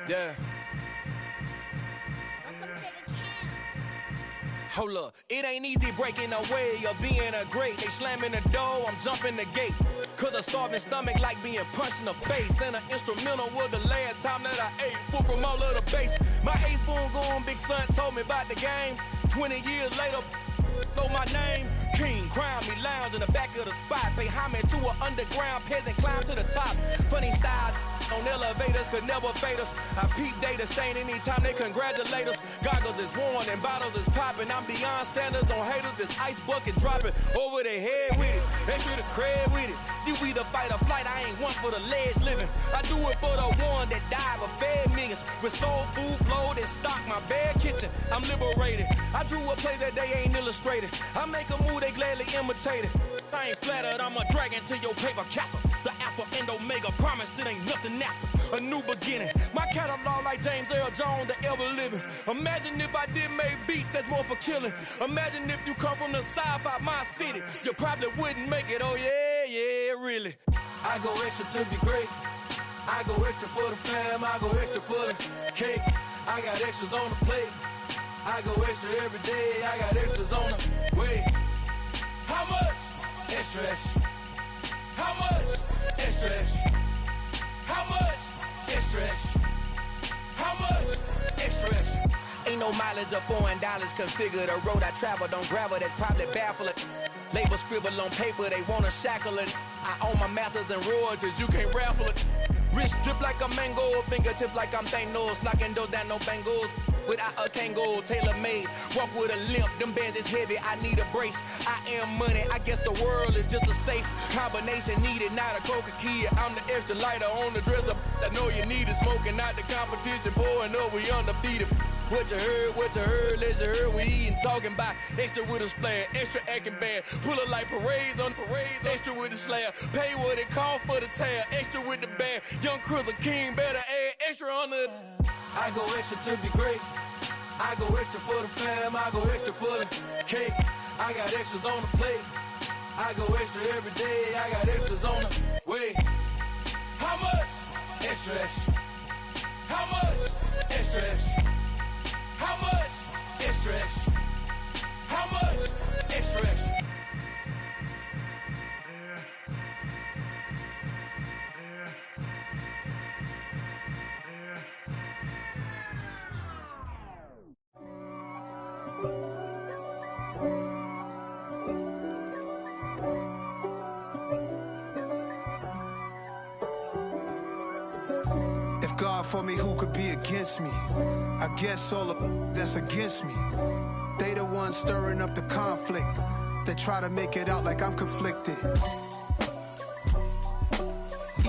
Yeah. Hold up, it ain't easy breaking away or being a great. They slamming the door, I'm jumping the gate. Cause a starving stomach like being punched in the face. And an instrumental was the last time that I ate food from all of the bass. My ace spoon going, big son told me about the game. 20 years later, know my name. King, crown me, lounge in the back of the spot. Pay homage to an underground peasant, climb to the top. Funny style on elevators could never fade us. I peep data stain anytime they congratulate us. Goggles is worn and bottles is popping. I'm beyond Sanders on haters, this ice bucket dropping over their head with it. Extra the cred with it. You either fight or flight, I ain't one for the ledge living. I do it for the one that died but fed millions. With soul food flowed and stocked my bare kitchen. I'm liberated. I drew a play that they ain't illustrated. I make a move, they gladly imitate it. I ain't flattered, I'm a dragon to your paper castle. The Alpha and Omega, promise it ain't nothing after. A new beginning. My catalog like James Earl Jones, the ever living. Imagine if I did make beats that's more for killing. Imagine if you come from the sci-fi my city. You probably wouldn't make it, oh yeah, really. I go extra to be great. I go extra for the fam, I go extra for the cake. I got extras on the plate. I go extra every day, I got extras on the way. How much? Extra, extra. How much? Extra, extra. How much? Extra, extra. How much? Extra, extra. Ain't no mileage of $4 configure the road I travel. Don't gravel that probably baffle it. Label scribble on paper, they wanna shackle it. I own my masters and royalties, you can't raffle it. Wrist drip like a mango, fingertips like I'm Thanos, knocking those down no bangles. Without a Kango, tailor-made, walk with a limp, them bands is heavy, I need a brace. I am money, I guess the world is just a safe combination needed, not a coca-key. I'm the extra lighter on the dresser, I know you need it, smoking out the competition, pouring up, we undefeated. What you heard, let's hear we eatin', talking about extra with a splash, extra acting bad, pull it like parades on parades, extra with the slab, pay what it cost for the tab, extra with the bag, young Chris a king, better add extra on the. I go extra to be great. I go extra for the fam, I go extra for the cake. I got extras on the plate. I go extra every day, I got extras on the way. How much? Extra, extra. How much? Extra, extra. How much? Extra, extra. How much? Extra, extra. God for me, who could be against me? I guess all of that's against me. They the ones stirring up the conflict. They try to make it out like I'm conflicted.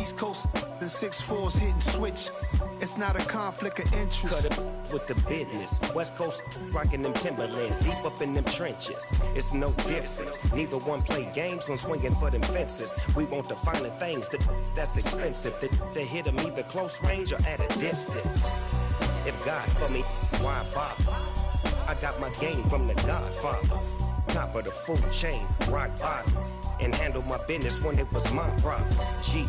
East Coast and 6'4s hitting switch. It's not a conflict of interest. Cut it with the business. West Coast rocking them Timberlands, deep up in them trenches. It's no difference. Neither one play games when swinging for them fences. We want the finer things that's expensive. They hit them either close range or at a distance. If God for me, why bother? I got my game from the Godfather. Top of the food chain, rock bottom. And handle my business when it was my problem. G.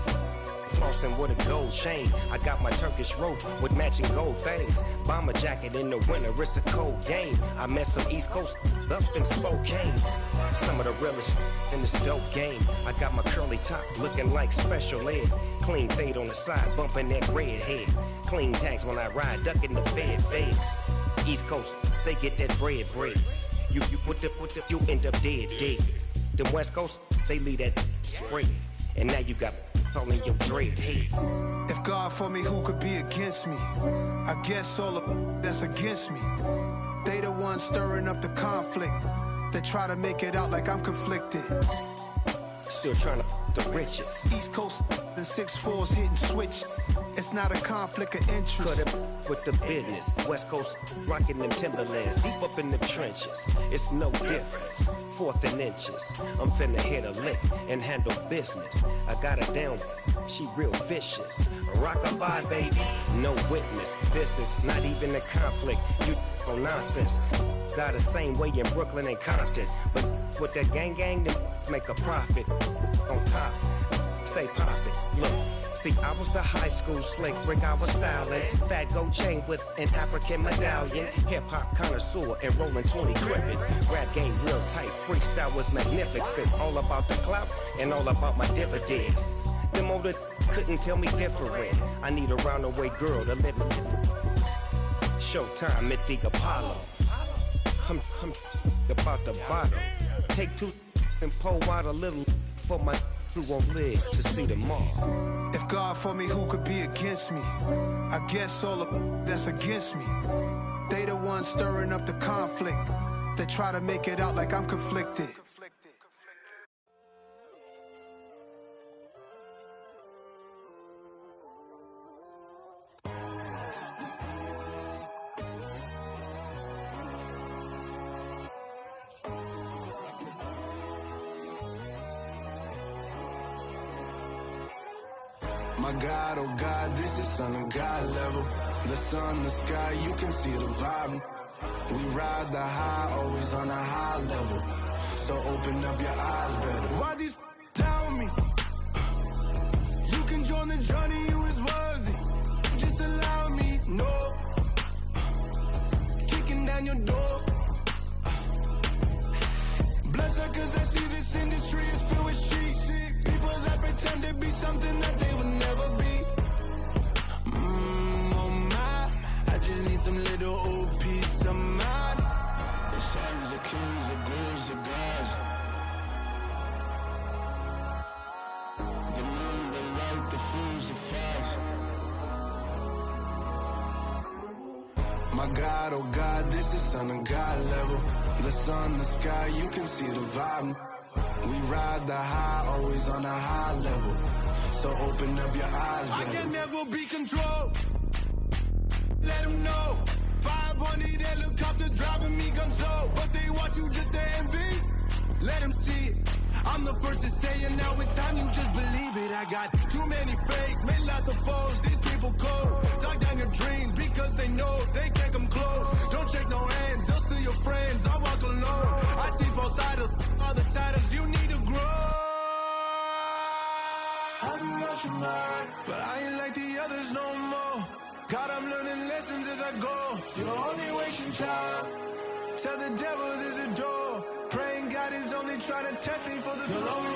Flossing with a gold chain. I got my Turkish rope with matching gold things. Bomber jacket in the winter, it's a cold game. I met some East Coast up in Spokane. Some of the realest in this dope game. I got my curly top looking like special ed. Clean fade on the side, bumping that red head. Clean tags when I ride, ducking the feds. East Coast, they get that bread. You put the, you end up dead. Them West Coast, they leave that spray. And now you got all in your dread head. If God for me, who could be against me? I guess all of that's against me. They the ones stirring up the conflict. They try to make it out like I'm conflicted. Still trying to the riches. East Coast and 6'4s hitting switch. It's not a conflict of interest. Cut it with the business. West Coast rocking them Timberlands, deep up in the trenches. It's no difference. 4th and inches. I'm finna hit a lick and handle business. I got her down, she real vicious. Rockabye, baby, no witness. This is not even a conflict. You on nonsense. Got the same way in Brooklyn and Compton. But with that gang, then make a profit. On top, stay poppin'. Look. See, I was the high school slick Rick, I was styling. Fat gold chain with an African medallion. Hip-hop connoisseur and rolling 20 gripping. Rap game real tight, freestyle was magnificent. All about the clout and all about my dividends. Them older couldn't tell me different. I need a roundaway girl to live in. Showtime at the Apollo. I'm about the bottle. Take 2 and pour out a little for my who won't live to see tomorrow. If God for me, who could be against me? I guess all of that's against me. They the ones stirring up the conflict. They try to make it out like I'm conflicted. My God, oh God, this is Son of God level. The sun, the sky, you can see the vibe. We ride the high, always on a high level. So open up your eyes better. Why these tell me? You can join the journey, you is worthy. Just allow me, no. Kicking down your door. Bloodsuckers, I see this industry is filled with sheep. People that pretend to be something that they would never be. Oh my, I just need some little old peace of mind. The sons of kings, the ghouls, the gods. The moon, the light, the fools, the facts. My God, oh God, this is Son of God level. The sun, the sky, you can see the vibe. We ride the high, always on a high level. So open up your eyes, baby. I can never be controlled. Let them know. 500 helicopters driving me gonzo. But they want you just to envy. Let them see it. I'm the first to say it, now it's time you just believe it. I got too many fakes, made lots of foes. These people cold. Talk down your dreams because they know they can't come close. Don't shake no hands, they'll steal your friends. I walk alone. I see false idols, other titles. You need to grow. Have you lost your mind? But I ain't like the others no more. God, I'm learning lessons as I go. You're only wasting time. Tell the devil there's a door. Praying God is only trying to test me for the throne.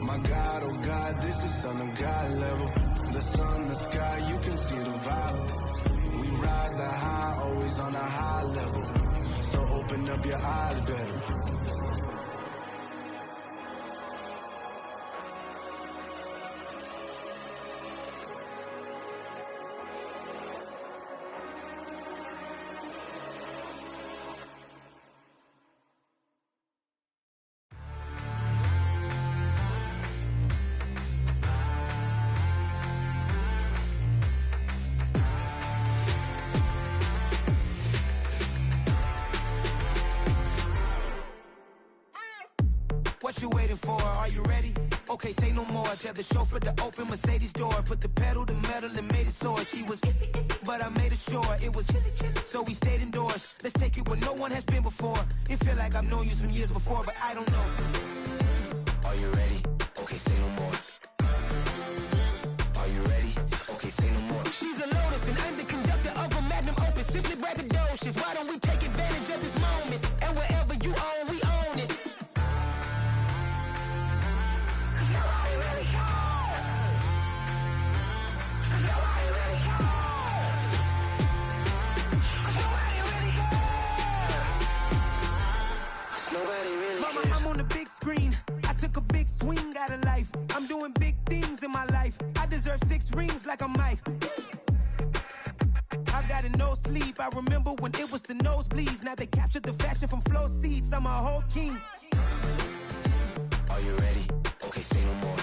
My God, oh God, this is Son of God level. The sun, the sky, you can see the vibe. We ride the high, always on a high level. So open up your eyes better. waiting for? Are you ready? Okay, say no more. Tell the chauffeur to open Mercedes door. Put the pedal to metal and made it soar. She was, but I made it sure it was. So we stayed indoors. Let's take it where no one has been before. It feel like I've known you some years before, but I don't know. Are you ready? Okay, say no more. Are you ready? Okay, say no more. She's a Lotus and I'm the conductor of a magnum opus. Simply braggadocious. Why don't we take advantage of this moment? And wherever you own, we own it. Nobody really cares. Nobody really cares. Nobody really cares. Nobody really cares. Mama, I'm on the big screen. I took a big swing out of life. I'm doing big things in my life. I deserve 6 rings like I'm Mike. I got no sleep. I remember when it was the nosebleeds. Now they captured the fashion from floor seats. I'm a whole king. Are you ready? Okay, say no more.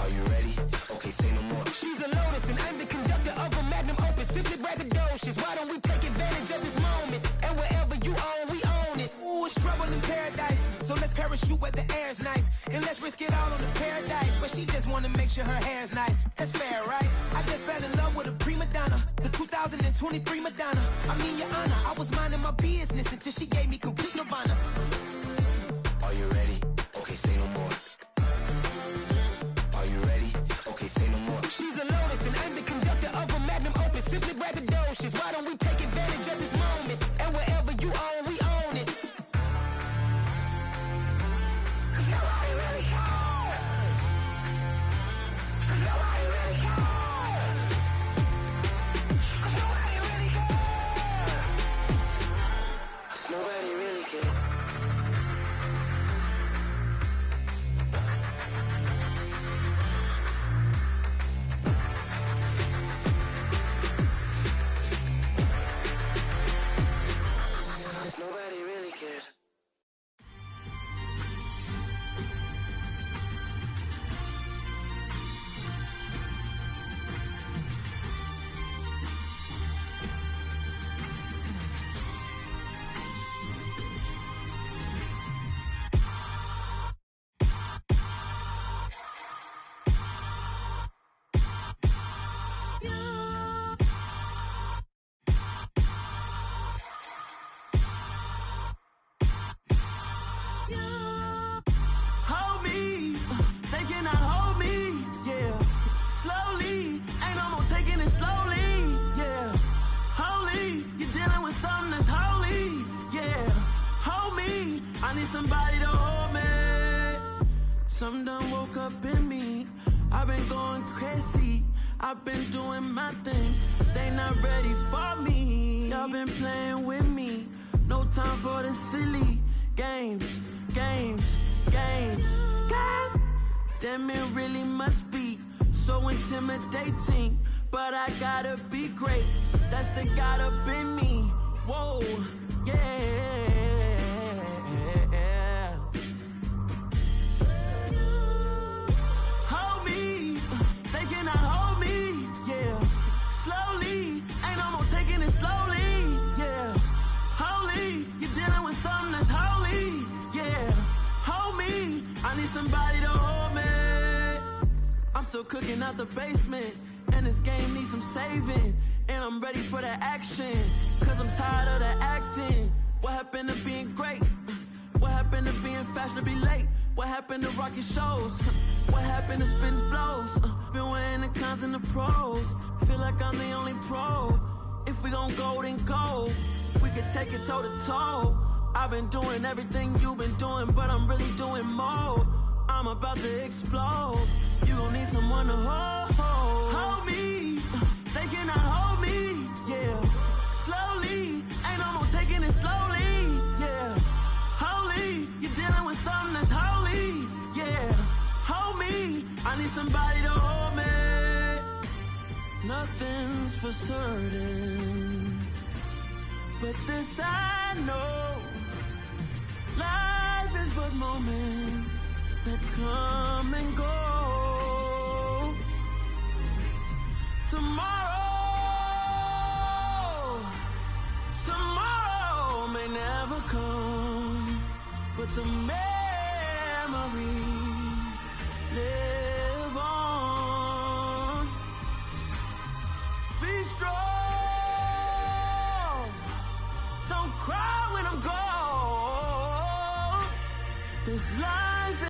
Are you ready? Okay, say no more. She's a Lotus and I'm the conductor of a magnum opus. Simply braggadocious. Why don't we take advantage of this moment? And wherever you own, we own it. Ooh, it's trouble in paradise. So let's parachute where the air's nice. And let's risk it all on the paradise. But she just wanna make sure her hair's nice. That's fair, right? I just fell in love with a prima donna. The 2023 Madonna. I mean, your honor, I was minding my business until she gave me complete nirvana. Are you ready? Okay, say no more. Are you ready? Okay, say no more. She's a Lotus and I'm the conductor of a magnum opus. Simply braggadocious. Why don't we take advantage of this moment? And wherever you own, we own it. Nobody really cares. Nobody really cares. Nobody really cares. Nobody really cares. Nobody really cares. Hold me, they cannot hold me, yeah. Slowly, ain't no more taking it slowly, yeah. Holy, you're dealing with something that's holy, yeah. Hold me, I need somebody to hold me. Something done woke up in me. I've been going crazy. I've been doing my thing. They not ready for me. Y'all been playing with me. No time for the silly games, games, games, games. Damn, it really must be so intimidating. But I gotta be great. That's the God up in me. Whoa, yeah. Hold me, they cannot hold me, yeah. Slowly, ain't no more taking it slowly, yeah. Holy, you're dealing with something that's holy, yeah. Hold me, I need somebody to hold me. I'm still cooking out the basement, and this game needs some saving. And I'm ready for the action, cause I'm tired of the acting. What happened to being great? What happened to being fashionably late? What happened to rocking shows? What happened to spitting flows? Been weighing the cons and the pros. Feel like I'm the only pro. If we gon' go, then go. We could take it toe to toe. I've been doing everything you've been doing, but I'm really doing more. I'm about to explode. You gon' need someone to hold. Hold me, they cannot hold me, yeah. Slowly, ain't no more taking it slowly, yeah. Holy, you're dealing with something that's holy, yeah. Hold me, I need somebody to hold me. Nothing's for certain, but this I know. Life is but moments that come and go. Tomorrow may never come, but the man memories live on. Be strong. Don't cry when I'm gone. This life